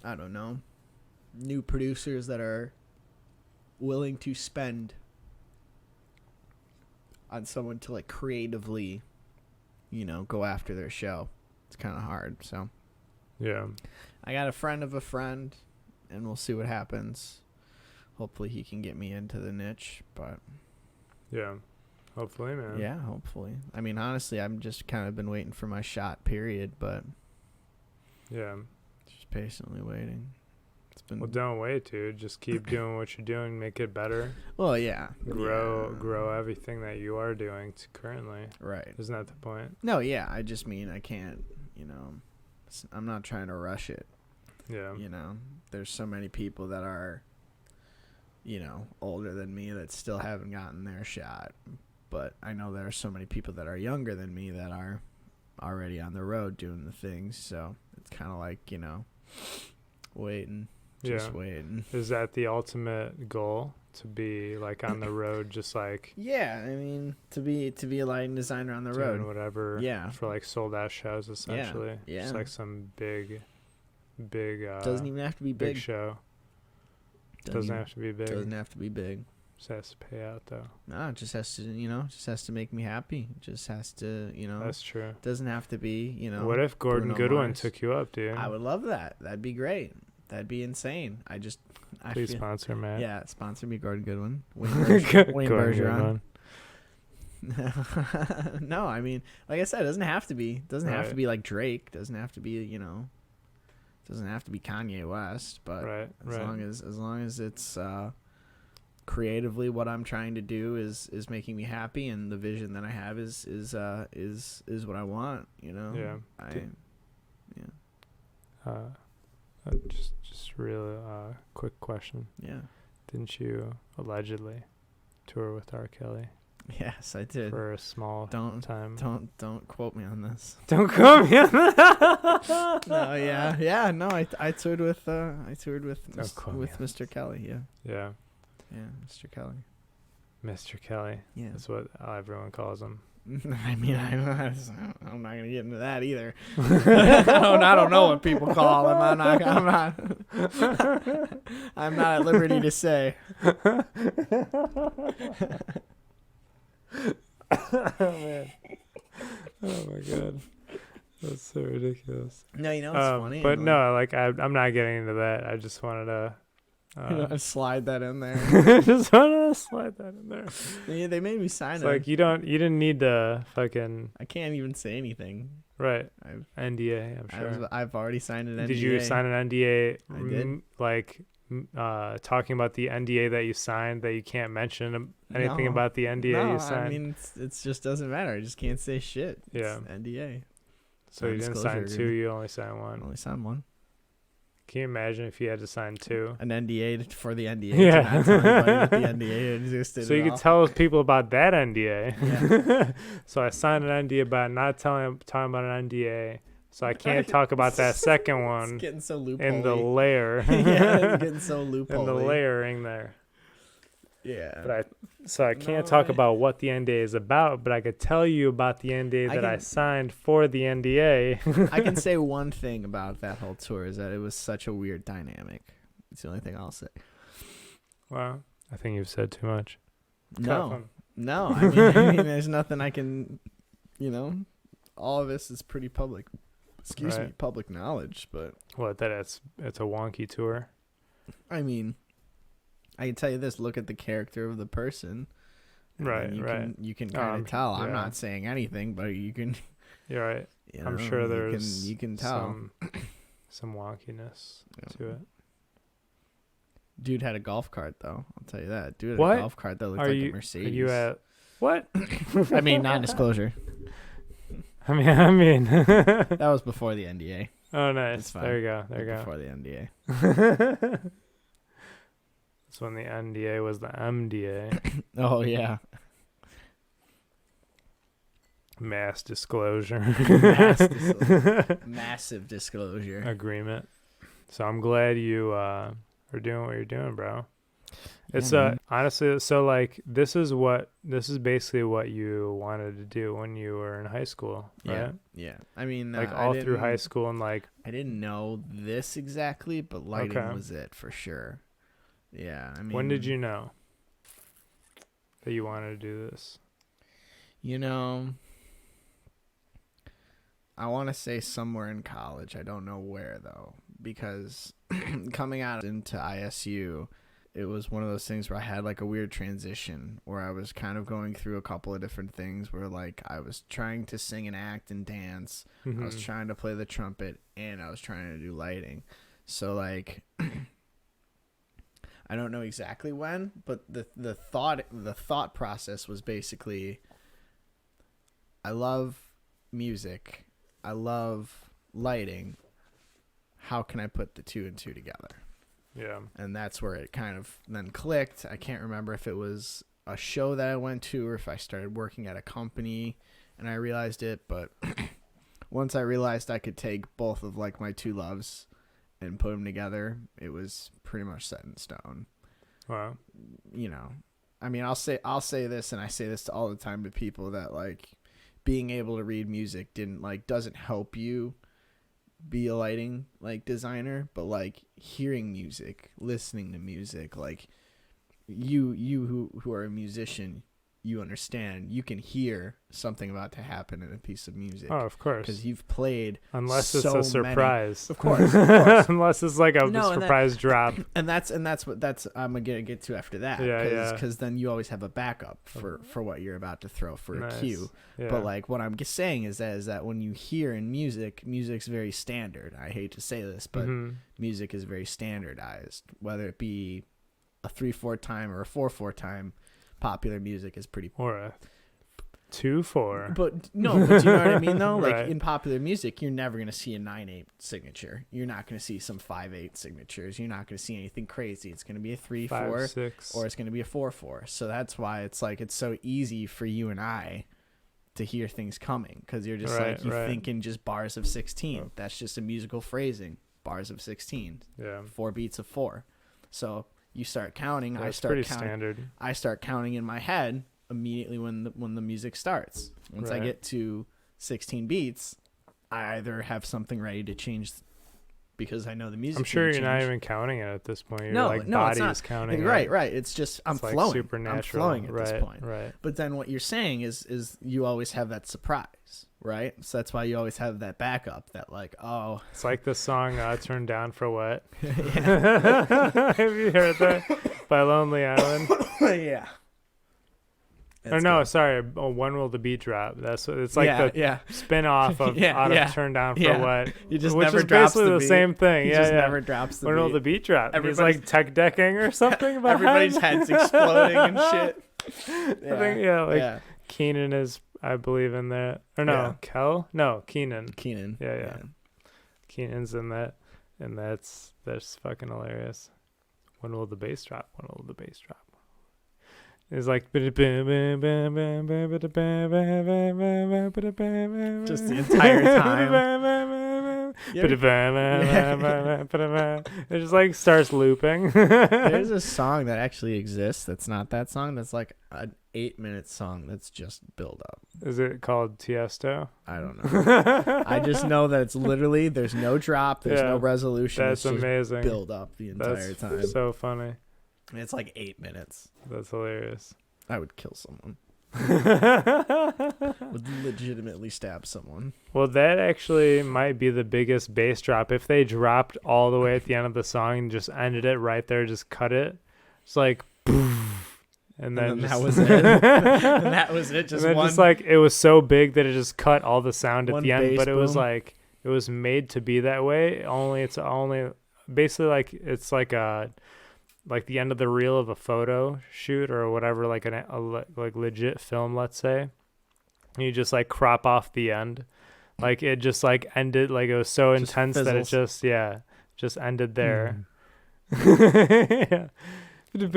I don't know, new producers that are willing to spend on someone to like creatively, go after their show. It's kind of hard. So
Yeah.
I got a friend of a friend, and we'll see what happens. Hopefully he can get me into the niche, but
Yeah. Hopefully, man.
yeah, hopefully. I mean, honestly, I'm just kind of been waiting for my shot, period, but
Yeah.
just patiently waiting. It's been
Well, don't wait, dude. Just keep doing what you're doing. Make it better.
well, yeah.
Grow everything that you are doing currently.
Right.
Isn't that the point?
No, yeah, I just mean I can't, I'm not trying to rush it.
Yeah.
There's so many people that are, older than me that still haven't gotten their shot. But I know there are so many people that are younger than me that are already on the road doing the things. So it's kind of like, waiting. Just waiting.
Is that the ultimate goal to be like on the road, just like
Yeah, I mean, to be a lighting designer on the
doing
road.
whatever.
Yeah.
For like sold out shows, essentially.
Yeah.
Just like some big
Doesn't even have to be
big
big.
show. Doesn't have to be big.
Doesn't have to be big.
Just has to pay out though.
No, it just has to, just has to make me happy. It just has to,
That's true.
Doesn't have to be,
What if Gordon
Bruno
Goodwin
Mars.
took you up, dude?
I would love that. That'd be great. That'd be insane.
Please sponsor Matt.
Yeah, sponsor me, Gordon Goodwin. Wayne
Gordon
Bergeron. No, I mean, like I said, it doesn't have to be. Doesn't have to be like Drake. Doesn't have to be, doesn't have to be Kanye West. But as long as it's creatively what I'm trying to do is making me happy, and the vision that I have is what I want.
Yeah. Just real quick question.
Yeah.
Didn't you allegedly tour with R. Kelly?
Yes, I did.
For a small time.
Don't quote me on this.
Don't quote me on that.
No, yeah. No, I toured with Mr. Kelly. Yeah.
Yeah.
Yeah, Mr. Kelly.
Mr. Kelly.
Yeah.
That's what everyone calls him.
I mean, I'm not gonna get into that either. I don't know what people call him. I'm not at liberty to say.
Oh man. Oh my god. That's so ridiculous.
No, it's funny.
But no, like I'm not getting into that. I just wanted to
slide that in there.
Just wanted to slide that in there.
Yeah, they made me sign it.
Like you didn't need to fucking.
I can't even say anything.
Right. NDA. I'm sure.
I've already signed an NDA.
Did you sign an NDA?
I did.
Talking about the NDA that you signed, that you can't mention anything about the NDA you signed.
I mean, it just doesn't matter. I just can't say shit.
Yeah.
It's NDA.
So you didn't sign two. You only signed one.
I only signed one.
Can you imagine if you had to sign two?
An NDA for the NDA.
Yeah.
To not tell anybody that the NDA existed.
So you could tell people about that NDA.
Yeah.
So I signed an NDA about not talking about an NDA. So I can't talk about that second one.
It's getting so loophole.
In the layer.
Yeah, it's getting so loophole.
In the layering there.
Yeah.
I can't talk about what the NDA is about, but I could tell you about the NDA I signed for the NDA.
I can say one thing about that whole tour is that it was such a weird dynamic. It's the only thing I'll say.
Wow. I think you've said too much.
No. I mean, there's nothing I can, all of this is pretty public. Public knowledge, but
what? That it's a wonky tour.
I mean, I can tell you this: look at the character of the person.
Right.
You can kind of tell.
Yeah.
I'm not saying anything, but you can.
You're right. I'm sure there's
you can tell
some wonkiness to it.
Dude had a golf cart, though. I'll tell you that. Dude had
what?
a golf cart that looked like a Mercedes.
Are you at what?
I mean, non-disclosure.
I mean.
That was before the NDA.
Oh, nice. There you go.
Before the NDA.
That's when the NDA was the MDA.
Oh, yeah.
Mass disclosure.
Massive disclosure.
Agreement. So I'm glad you are doing what you're doing, bro. It's honestly, so like this is basically what you wanted to do when you were in high school, right?
Yeah. I mean,
like all through high school, and like
I didn't know this exactly, but lighting was it for sure. Yeah. I mean,
when did you know that you wanted to do this?
I want to say somewhere in college. I don't know where though, because coming out into ISU, it was one of those things where I had like a weird transition where I was kind of going through a couple of different things where like I was trying to sing and act and dance. I was trying to play the trumpet and I was trying to do lighting. So like I don't know exactly when, but the thought process was basically I love music. I love lighting. How can I put the two and two together?
Yeah.
And that's where it kind of then clicked. I can't remember if it was a show that I went to or if I started working at a company and I realized it. But once I realized I could take both of like my two loves and put them together, it was pretty much set in stone.
Wow.
You know, I mean, I'll say this, and I say this all the time to people, that like being able to read music doesn't help you be a lighting like designer, but like hearing music, listening to music, like you who are a musician, you understand, you can hear something about to happen in a piece of music.
Oh, of course.
Because you've played
unless it's a surprise.
Of course.
Unless it's like a surprise drop.
And that's what I'm gonna get to after that.
Yeah.
Because then you always have a backup for what you're about to throw for a cue.
Yeah.
But like what I'm saying is that when you hear in music's very standard. I hate to say this, but music is very standardized. Whether it be a 3/4 time or a 4/4 time, popular music is pretty,
or a 2/4.
But you know what I mean though. Like
right.
in popular music, you're never gonna see a 9/8 signature. You're not gonna see some 5/8 signatures. You're not gonna see anything crazy. It's gonna be a 3/4,
5/6,
or it's gonna be a 4/4. So that's why it's so easy for you and I to hear things coming, because you're just you think in just bars of 16. That's just a musical phrasing. Bars of 16.
Yeah.
4 beats of 4. So you start counting.
That's pretty standard.
I start counting in my head immediately when the music starts. Once I get to 16 beats, I either have something ready to change because I know the music.
I'm sure you're not even counting it at this point. Your
no,
body's counting
right,
it.
Right. It's just I'm
like
flowing.
Supernatural.
I'm flowing at this point.
Right.
But then what you're saying is you always have that surprise, right? So that's why you always have that backup. That like, oh,
it's like the song "Turned Down for What." Have you heard that by Lonely Island?
Yeah.
Or no, good. Sorry. Oh, When Will the Beat Drop? That's what it's like. The spin-off of Turned Down for What?
You just
which
never
is
drops
basically
the
the same thing.
He just never drops the
When
beat.
Will the Beat Drop? He's like tech decking or something.
Everybody's heads exploding and shit.
I think Keenan is, I believe, in that. Or no, Kel? No, Keenan. Yeah. Keenan's in that, and that's fucking hilarious. When will the bass drop? When will the bass drop? It's like just the
entire time.
It just like starts looping.
There's a song that actually exists that's not that song. That's like an 8-minute song that's just build up.
Is it called Tiesto?
I don't know. I just know that it's literally there's no drop, there's no resolution.
That's amazing.
Build up the entire time.
So funny.
And it's like 8 minutes.
That's hilarious.
I would kill someone. Would legitimately stab someone.
Well, that actually might be the biggest bass drop. If they dropped all the way at the end of the song and just ended it right there, just cut it. It's like, and then
that was it. And that was it. Just one.
Just like it was so big that it just cut all the sound at the end. But it was
boom.
like it was made to be that way. It's only basically like it's like a. Like the end of the reel of a photo shoot or whatever, like like legit film, let's say. And you just like crop off the end, like it just like ended, like it was so just intense fizzles. That it just ended there. Yeah. And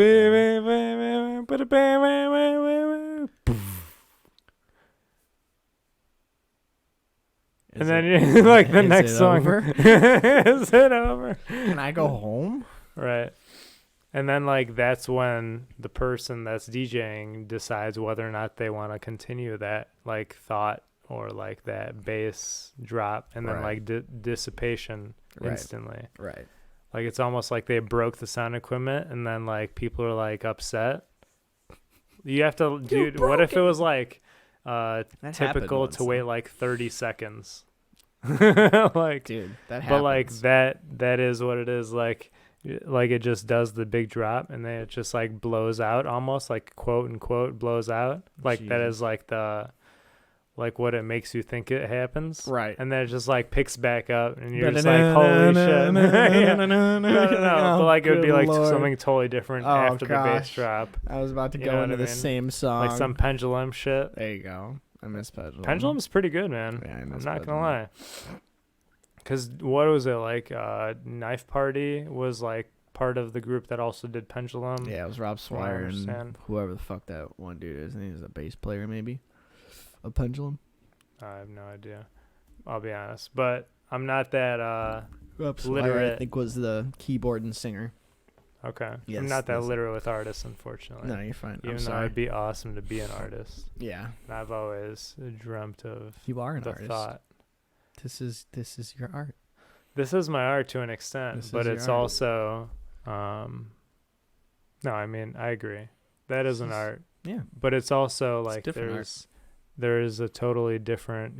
then like the next song. Is it over?
Can I go home?
Right. And then, like, that's when the person that's DJing decides whether or not they want to continue that, like, thought or, like, that bass drop and then, like, dissipation instantly.
Right.
Like, it's almost like they broke the sound equipment and then, like, people are, like, upset. You have to, dude, what if it was, like, typical to wait, like, 30 seconds? Like,
dude, that happens.
But, like, that is what it is, like it just does the big drop and then it just like blows out almost like quote unquote blows out like Jesus. That is like the like what it makes you think it happens,
right? And
then it just like picks back up and you're just like holy shit. No, but like it would be like something totally different after the bass drop.
I was about to go into the same song,
like some pendulum shit.
There you go. I miss pendulum.
Pendulum's pretty good, man.
Yeah,
I'm not gonna lie. Because what was it, like, Knife Party was, like, part of the group that also did Pendulum.
Yeah, it was Rob Swire and whoever the fuck that one dude is. I think he's a bass player, maybe, of Pendulum.
I have no idea. I'll be honest. But I'm not that
Rob Swire,
literate.
I think, was the keyboard and singer.
Okay.
Yes,
I'm not that
this-
literal with artists, unfortunately.
No, you're fine.
Even
I'm
though
sorry.
it'd be awesome to be an artist.
Yeah,
And I've always dreamt of
you are an
the
artist.
thought.
This is your art.
This is my art to an extent,
This
but
is your
it's
art.
also no, I mean, I agree. That is an art.
Yeah.
But it's also
It's
like
different art.
there is a totally different,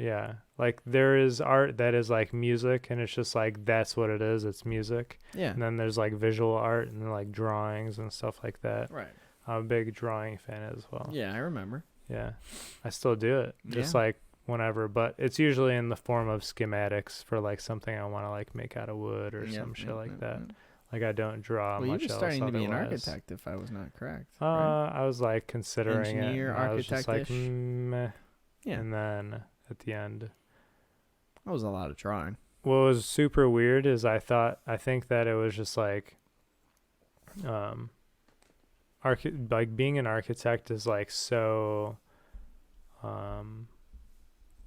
like there is art that is like music, and it's just like that's what it is, it's music.
Yeah.
And then there's like visual art and like drawings and stuff like that.
Right.
I'm a big drawing fan as well.
Yeah, I remember.
Yeah, I still do it, just
Yeah.
like whenever, but it's usually in the form of schematics for like something I want to like make out of wood or some shit like that. Like I don't draw
Well, you
much
were
else
starting to be an
otherwise.
architect, if I was not correct. Right?
I was like considering
Engineer,
it. And I was just like,
architect-ish?
meh.
Yeah.
And then at the end,
That was a lot of drawing.
what was super weird is I think that it was just like, like being an architect is like so,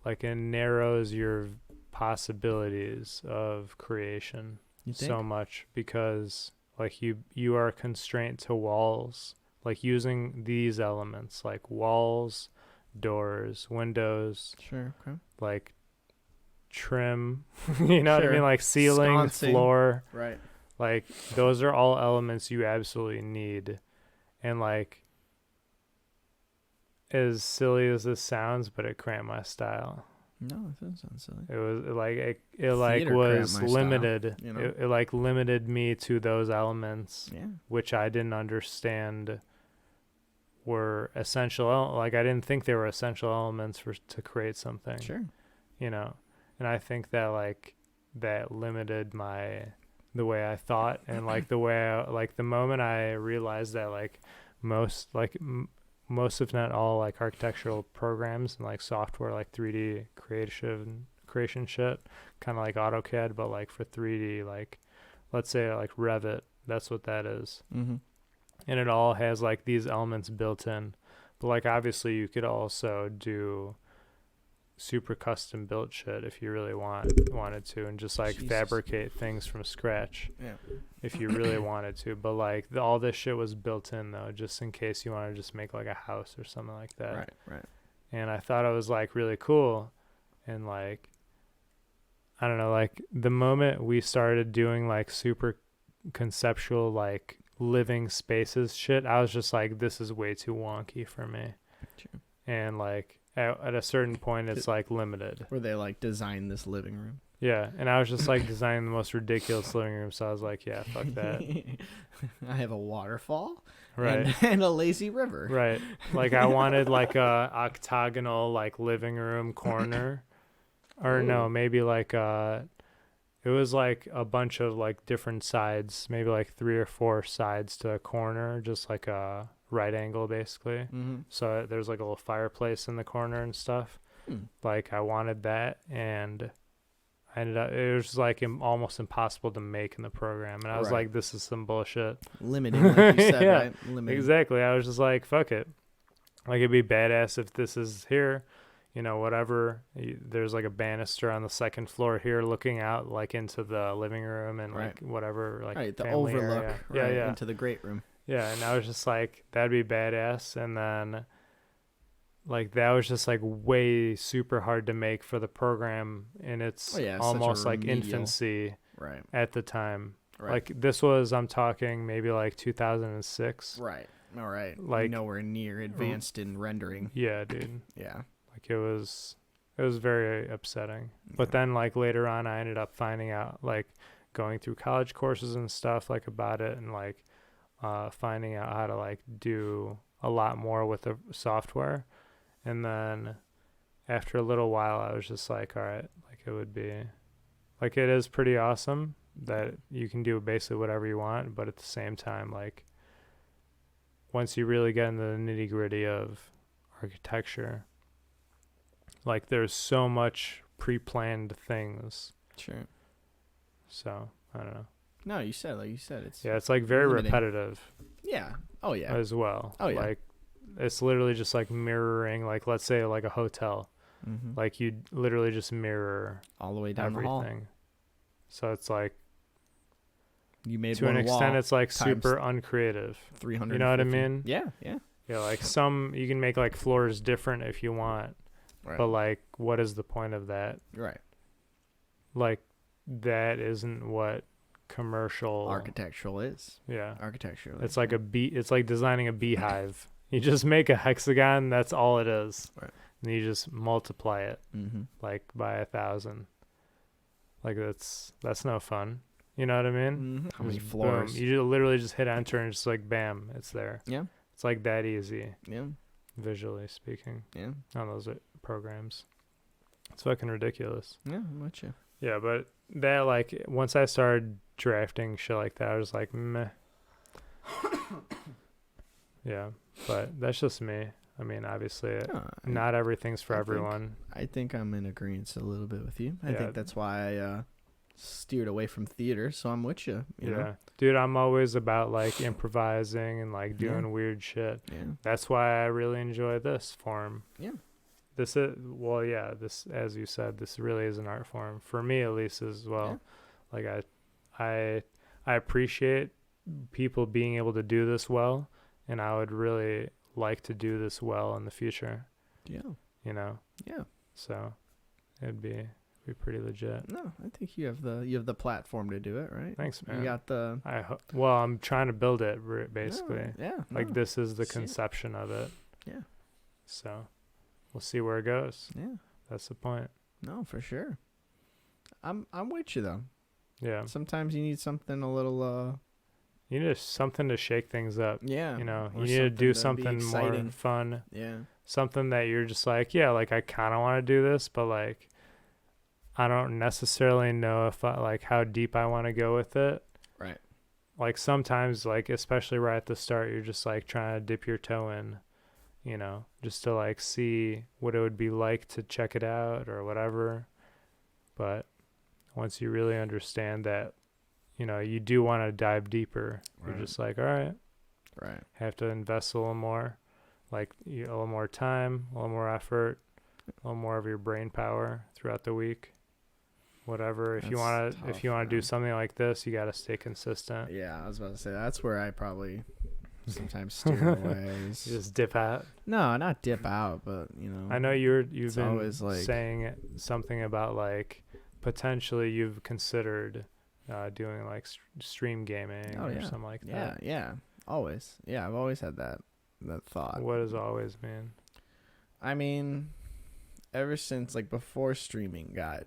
like it narrows your possibilities of creation
You think?
so much, because like you are constrained to walls, like using these elements like walls, doors, windows,
Sure. Okay.
like trim, you know what I
Sure.
mean, like ceiling,
Sconcing.
floor,
Right.
like those are all elements you absolutely need. And like, as silly as this sounds, but it cramped my style.
No, it doesn't sound silly.
It was like it like
Theater
was
cramped my style,
limited.
you know?
It like limited me to those elements,
Yeah.
which I didn't understand were essential. Like I didn't think they were essential elements to create something.
Sure.
You know, and I think that like that limited the way I thought, and like the way like the moment I realized that like most most if not all like architectural programs and like software, like 3D creation shit, kind of like AutoCAD, but like for 3D, like let's say like Revit, that's what that is.
Mm-hmm.
And it all has like these elements built in, but like obviously you could also do super custom built shit if you really wanted to, and just like
Jesus.
fabricate things from scratch
Yeah.
if you really wanted to. But like all this shit was built in though, just in case you want to just make like a house or something like that.
Right. Right.
And I thought it was like really cool. And like, I don't know, like the moment we started doing like super conceptual like living spaces shit, I was just like, this is way too wonky for me.
Sure.
And like at a certain point it's like limited.
Where they like design this living room.
Yeah, and I was just like designing the most ridiculous living room, so I was like, yeah, fuck that.
I have a waterfall.
Right.
And a lazy river.
Right. Like I wanted like a octagonal like living room corner. Or no, maybe like it was like a bunch of like different sides, maybe like 3 or 4 sides to a corner, just like a right angle basically.
Mm-hmm.
So there's like a little fireplace in the corner and stuff. Like I wanted that, and I ended up, it was like almost impossible to make in the program, and I was
Right.
like, this is some bullshit.
Limiting, like you said,
Yeah,
right? Limiting.
Exactly. I was just like, fuck it. Like it'd be badass if this is here, you know, whatever. There's like a banister on the second floor here looking out like into the living room and like whatever, like
Right, the
family
overlook
area.
right,
Yeah.
into the great room.
Yeah, and I was just like, that'd be badass. And then like that was just like way super hard to make for the program, and it's
Such a
almost like
remedial-
infancy
Right.
at the time.
Right.
Like this was, I'm talking maybe like 2006.
Right. All right.
Like
nowhere near advanced in rendering.
Yeah, dude.
Yeah.
Like it was very upsetting. But then like later on I ended up finding out, like going through college courses and stuff like about it, and like finding out how to like do a lot more with the software. And then after a little while I was just like, all right, like it would be like, it is pretty awesome that you can do basically whatever you want, but at the same time, like once you really get into the nitty gritty of architecture, like there's so much pre-planned things.
Sure.
So I don't know.
No, you said it's
It's like very
limiting.
repetitive.
Yeah. Oh yeah.
As well.
Oh, yeah.
Like it's literally just like mirroring, like let's say like a hotel.
Mm-hmm.
Like you literally just mirror
all the way down
everything.
the hall.
So it's like
You made
to
one
an extent,
wall
it's like
times
super uncreative.
350.
You know what I mean?
Yeah, yeah.
Yeah, like some you can make like floors different if you want,
Right.
but like, what is the point of that?
Right.
Like, that isn't what commercial
Architectural is.
Yeah,
Architectural.
it's like it's like designing a beehive. You just make a hexagon. That's all it is.
Right.
And you just multiply it
Mm-hmm.
like by 1,000. Like that's no fun. You know what I mean?
Mm-hmm. How many
Just
floors?
Boom. You literally just hit enter and just like bam, it's there.
Yeah.
It's like that easy,
Yeah.
visually speaking,
Yeah.
on those programs. It's fucking ridiculous.
Yeah, I'm with you.
Yeah, but that like once I started drafting shit like that, I was like, meh. Yeah, but that's just me. I mean, obviously, not everything's for everyone.
I think I'm in agreement a little bit with you. I
Yeah.
think that's why I steered away from theater, so I'm with you. You know?
Dude, I'm always about like improvising and like doing
Yeah.
weird shit.
Yeah.
That's why I really enjoy this form.
Yeah.
This, as you said, this really is an art form for me, at least, as well.
Yeah.
Like I appreciate people being able to do this well, and I would really like to do this well in the future.
Yeah.
You know.
Yeah.
So, it'd be pretty legit.
No, I think you have the platform to do it, right?
Thanks, man.
You got the.
Well, I'm trying to build it basically.
Yeah.
Like this is the conception of it.
Yeah.
So, we'll see where it goes.
Yeah.
That's the point.
No, for sure. I'm with you though.
Yeah.
Sometimes you need something a little.
You need something to shake things up.
Yeah.
You know,
or
you need to do
be
something more
exciting.
fun.
Yeah.
Something that you're just like, yeah, like I kind of want to do this, but like I don't necessarily know if like how deep I want to go with it.
Right.
Like sometimes, like especially right at the start, you're just like trying to dip your toe in, you know, just to like see what it would be like to check it out or whatever. But once you really understand that, you know, you do want to dive deeper,
Right.
you're just like, all right,
Right.
have to invest a little more, like a little more time, a little more effort, a little more of your brain power throughout the week. Whatever. If you want to do something like this, you got to stay consistent.
Yeah, I was about to say that's where I probably sometimes steer away.
You just dip out.
No, not dip out, but you know.
I know you've been
always like
saying something about like potentially you've considered doing like stream gaming or something like that.
Yeah, always. Yeah, I've always had that thought.
What does always mean?
I mean, ever since like before streaming got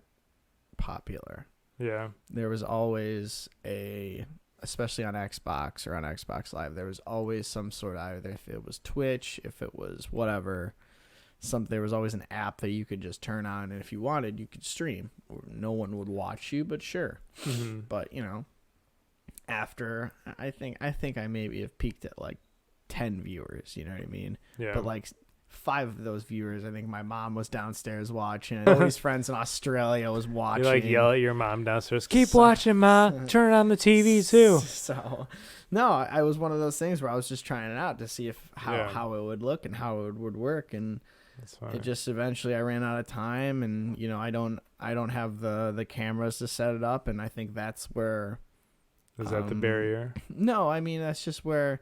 popular, there was always especially on Xbox or on Xbox Live, there was always some sort of, either if it was Twitch, if it was whatever, there was always an app that you could just turn on, and if you wanted, you could stream. No one would watch you, but sure.
Mm-hmm.
But you know, after I think I maybe have peaked at like 10 viewers. You know what I mean?
Yeah.
But like 5 of those viewers, I think my mom was downstairs watching. All these friends in Australia was watching.
You like yell at your mom downstairs, keep watching, Ma. Turn on the TV too.
So, no, I was one of those things where I was just trying it out to see how it would look and how it would work, and it just eventually I ran out of time, and you know I don't have the cameras to set it up, and I think that's where.
Is that the barrier?
No, I mean that's just where.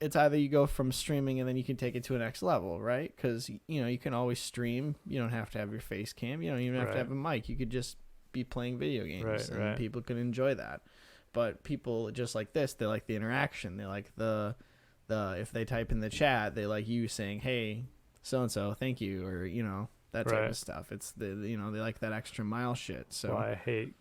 It's either you go from streaming and then you can take it to a next level, right? Because, you know, you can always stream. You don't have to have your face cam. You don't even have to have a mic. You could just be playing video games and people can enjoy that. But people just like this, they like the interaction. They like the if they type in the chat, they like you saying, hey, so-and-so, thank you, or, you know, that type of stuff. It's they like that extra mile shit. So
well, I hate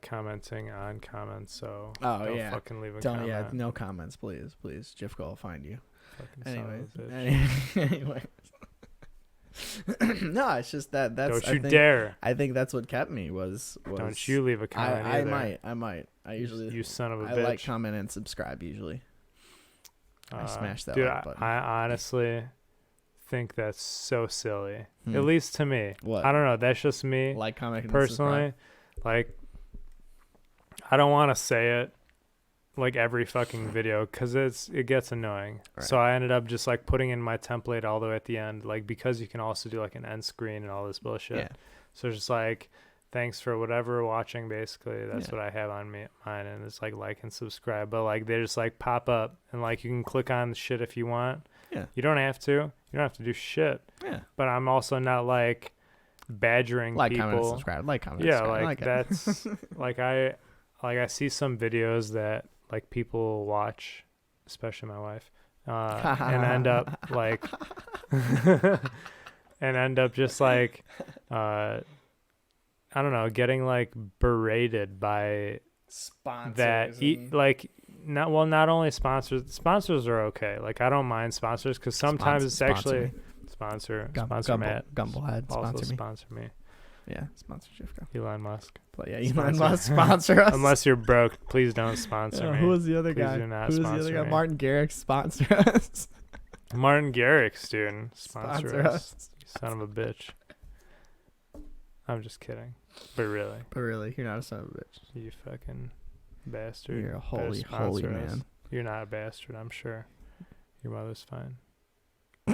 commenting on comments, so don't fucking leave a comment.
No comments, please. Jifko will find you.
Fucking
anyway. No, it's just that's.
Don't you dare!
I think that's what kept me was.
Don't you leave a comment?
I might. I usually.
You son of a bitch!
I like comment and subscribe usually. I smash that like button.
I honestly think that's so silly. At least to me.
What?
I don't know. That's just me.
Like, comment,
personally. Like, I don't want to say it like every fucking video because it gets annoying. Right. So I ended up just like putting in my template all the way at the end, like because you can also do like an end screen and all this bullshit. Yeah. So it's just like thanks for whatever watching, basically. That's what I have on mine, and it's like and subscribe, but like they just like pop up, and like you can click on the shit if you want.
Yeah.
You don't have to to do shit.
Yeah.
But I'm also not like badgering people.
Comment, subscribe. Comment,
yeah,
subscribe.
like that's like I see some videos that like people watch, especially my wife, and end up like and end up just like I don't know, getting like berated by
sponsors
that like not only sponsors are okay, like I don't mind sponsors because sometimes it's actually sponsor Matt
Gumballhead
also
sponsor
me.
Yeah, sponsorship go.
Elon Musk.
But yeah, Elon Musk sponsor us.
Unless you're broke, please don't sponsor me.
Who was the other
please
guy?
Do not
Who was the other guy? Martin Garrix sponsor us.
Martin Garrix, dude. Sponsor us. You son of a bitch. I'm just kidding. But really,
you're not a son of a bitch.
You fucking bastard.
You're a holy man.
You're not a bastard, I'm sure. Your mother's fine.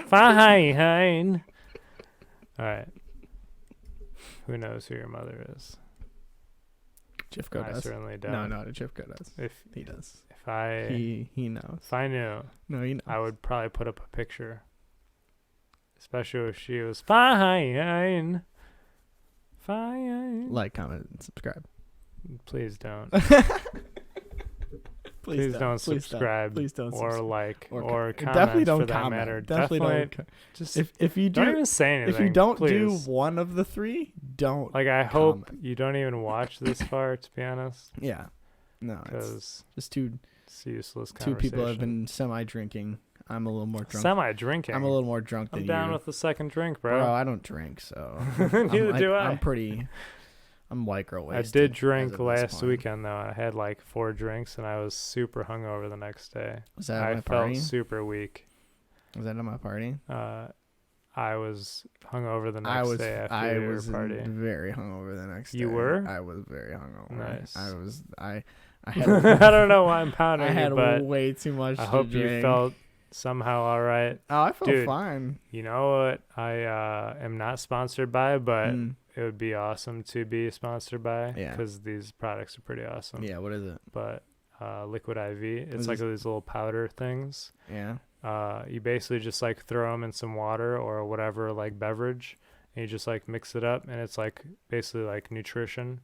Fine. All right. Who knows who your mother is?
Jifko does.
I certainly don't.
No, Jifko does.
If
he does. He knows.
If I knew,
no, he knows.
I would probably put up a picture. Especially if she was fine.
Like, comment, and subscribe.
Please don't.
Please
don't subscribe.
Please don't
or like or comment.
Definitely don't
for that
comment.
matter.
Definitely don't.
Just
if you do,
don't even say anything.
If you don't
please.
do one of the three, don't.
Like I hope you don't even watch this far. To be honest.
Yeah. No, it's just
it's useless conversation.
Two people have been semi-drinking. I'm a little more drunk.
Semi-drinking.
I'm a little more drunk than you.
I'm down with the second drink, bro.
Bro, I don't drink, so.
Neither do I.
I'm micro wasted.
I did drink last weekend though. I had like 4 drinks and I was super hungover the next day.
Was that at
I
my
felt
party?
super weak.
Was that at my party?
I was hungover the next day after your party.
I was very hungover the next day.
You were?
I was very hungover.
Nice.
I had.
I don't know why I'm pounding
I had
you, but
way too much.
I hope you felt somehow all right.
Oh, I felt
Dude,
fine.
You know what? I am not sponsored by, but it would be awesome to be sponsored by. Yeah. Because these products are pretty awesome.
Yeah. What is it?
But Liquid IV. It's like these little powder things.
Yeah.
You basically just like throw them in some water or whatever like beverage, and you just like mix it up, and it's like basically like nutrition.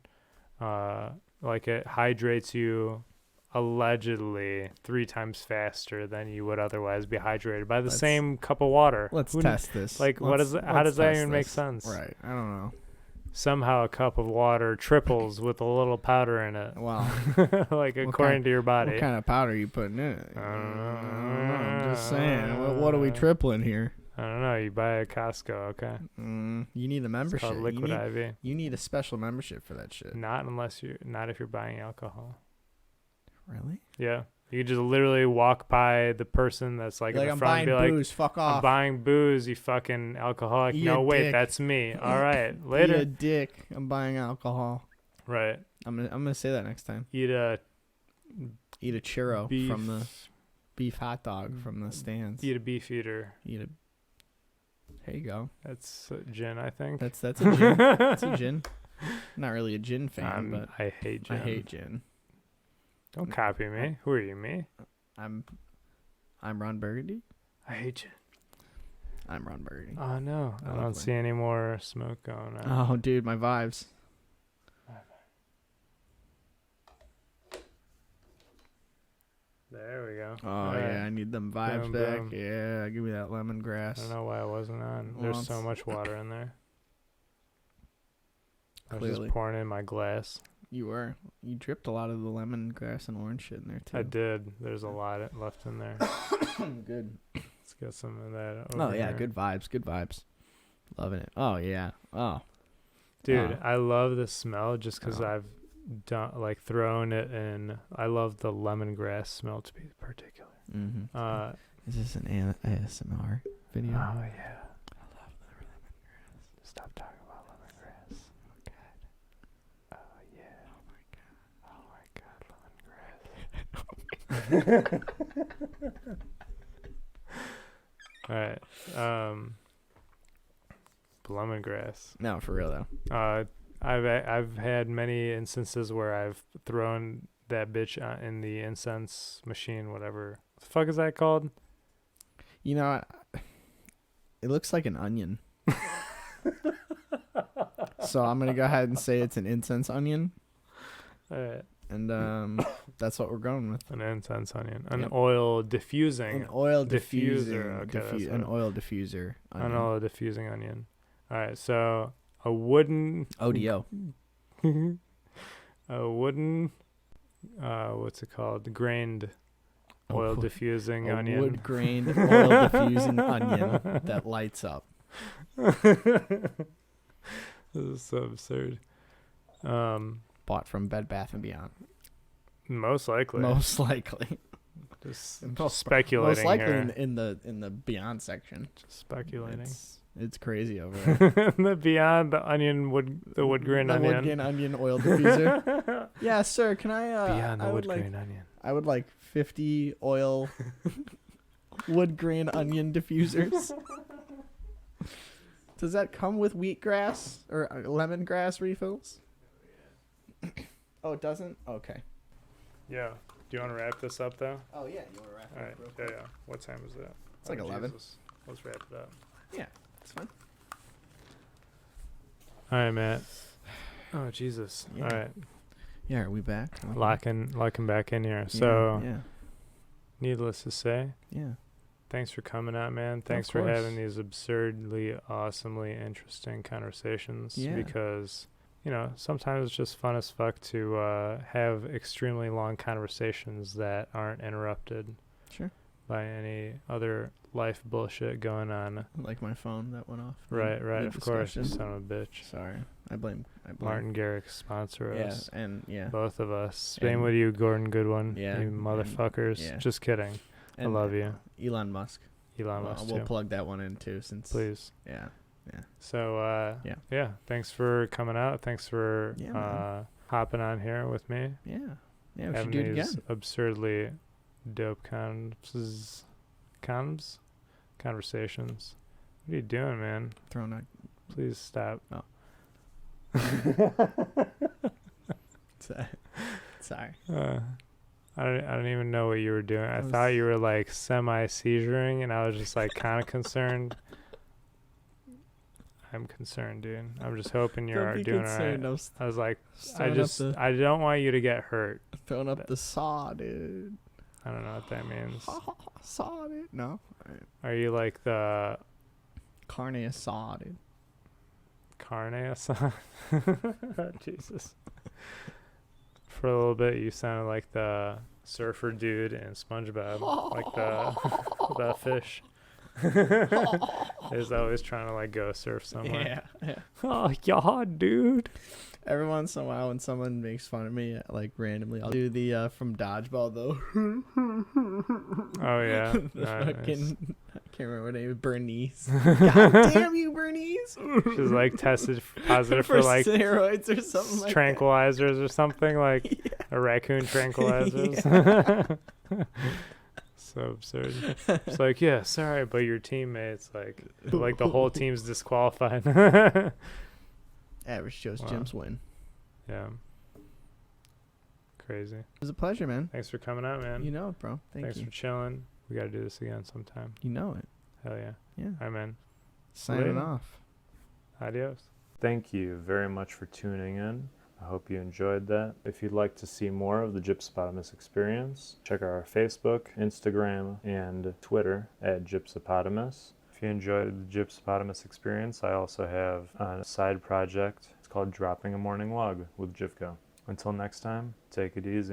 Like it hydrates you allegedly 3 times faster than you would otherwise be hydrated by the same cup of water.
Let's test this.
Like how does that even make sense?
Right. I don't know.
Somehow a cup of water triples with a little powder in it.
Wow.
Like according to your body.
What kind of powder are you putting in it?
I don't know.
I'm just saying. What are we tripling here?
I don't know. You buy at Costco, okay?
You need a membership.
It's called Liquid IV.
You need a special membership for that shit.
Not if you're buying alcohol.
Really?
Yeah. You just literally walk by the person that's like in the front and be like,
I'm buying booze, fuck off.
I'm buying booze, you fucking alcoholic.
Eat
no, wait,
dick.
that's me. All right, later.
Eat a dick. I'm buying alcohol.
Right.
I'm gonna say that next time.
Eat a
churro from the beef hot dog from the stands.
Eat a beef eater.
There you go.
That's gin, I think.
That's a gin. That's a gin. Not really a gin fan, but
I hate gin.
I hate gin.
Don't copy me. Who are you, me?
I'm Ron Burgundy.
I hate gin.
I'm Ron Burgundy.
Oh no, I don't see any more smoke going on.
Oh, dude, my vibes.
There we go.
Oh yeah, I need them vibes back. Yeah, give me that lemongrass.
I don't know why it wasn't on. There's so much water in there. I was just pouring in my glass.
You dripped a lot of the lemongrass and orange shit in there too.
I did. There's a lot left in there.
Good.
Let's get some of that
over here. Good vibes. Loving it. Oh yeah. Oh.
Dude, I love the smell just because I've thrown it in. I love the lemongrass smell to be particular.
Mm-hmm. Is this an ASMR video?
Oh yeah. I love the lemongrass. Stop talking about lemongrass. Oh god. Oh yeah. Oh my god, lemongrass. All right. Lemongrass.
No, for real though.
I've had many instances where I've thrown that bitch in the incense machine, whatever. What the fuck is that called?
You know, it looks like an onion. So I'm gonna go ahead and say it's an incense onion.
All right.
And that's what we're going with.
An incense onion. An
Yep.
oil diffusing.
An oil
diffuser.
diffuser.
Okay,
An oil diffuser.
An oil diffusing onion. All right. So a wooden.
ODO.
A wooden. What's it called? Grained oil diffusing onion.
Wood grained oil diffusing onion that lights up.
This is so absurd.
Bought from Bed Bath & Beyond.
Most likely.
Just
speculating.
Most likely
here.
in the Beyond section.
Just speculating.
It's crazy over there.
The Beyond, the wood grain onion.
The wood grain onion oil diffuser. Yeah, sir. Can I?
Beyond the wood grain onion.
I would like 50 oil wood grain onion diffusers. Does that come with wheatgrass or lemongrass refills? Oh, it doesn't? Okay.
Yeah. Do you want to wrap this up, though?
Oh, yeah. You want to wrap it
All
up
right.
real quick?
Yeah. What time is that?
It's like 11.
Jesus. Let's wrap it up.
Yeah, it's fine.
All right, Matt. Oh, Jesus.
Yeah.
All right.
Yeah, are we back?
Locking back in here. So,
yeah.
needless to say,
Yeah.
thanks for coming out, man. Thanks
Of
for
course.
having these absurdly, awesomely interesting conversations.
Yeah.
Because, you know, sometimes it's just fun as fuck to have extremely long conversations that aren't interrupted
Sure.
by any other life bullshit going on.
Like my phone that went off.
Right, of course, you
mid-discussion.
son of a bitch.
Sorry. I blame.
Martin Garrix sponsor
Yeah,
us.
and yeah.
Both of us. Same
And-
with you, Gordon Goodwin.
Yeah,
You
and-
motherfuckers.
yeah.
Just kidding. I
And
love you.
Elon Musk.
Elon Musk,
We'll
too.
plug that one in too, since.
Please.
Yeah.
So,
Yeah.
thanks for coming out. Thanks for
Yeah, man.
hopping on here with me.
Yeah. Yeah. We should
Having
do it
these
again.
absurdly dope conversations. What are you doing, man?
Throwing out.
Please stop.
Oh. Sorry.
I don't even know what you were doing. I thought you were like semi-seizuring, and I was just like kind of concerned. I'm concerned, dude. I'm just hoping you're doing all right. I was like, I don't want you to get hurt.
Throwing up the saw, dude.
I don't know what that means.
Saw, dude. No.
Are you like the
Carne assaw, dude.
carne asada? Jesus. For a little bit, you sounded like the surfer dude in SpongeBob, like the fish. Is always trying to like go surf somewhere.
Yeah.
Oh yeah, dude.
Every once in a while, when someone makes fun of me, like randomly, I'll do the from Dodgeball though.
Oh yeah.
The
Nice.
fucking, I can't remember her name. Bernice. God damn you, Bernice.
She's like tested positive
for
for like
steroids or something like
tranquilizers or something, like a raccoon tranquilizers. So absurd. It's like, yeah, sorry, but your teammates like the whole team's disqualified.
Average Joe's
Wow.
Gyms win.
Yeah. Crazy.
It was a pleasure, man.
Thanks for coming out, man.
You know it, bro.
Thanks
Thank you.
for chilling. We got to do this again sometime.
You know it.
Hell yeah.
Yeah.
I'm in.
Signing
Later.
off.
Adios. Thank you very much for tuning in. I hope you enjoyed that. If you'd like to see more of the Gypsypotamus Experience, check out our Facebook, Instagram, and Twitter at Gypsypotamus. If you enjoyed the Gypsypotamus Experience, I also have a side project. It's called Dropping a Morning Log with Gypco. Until next time, take it easy.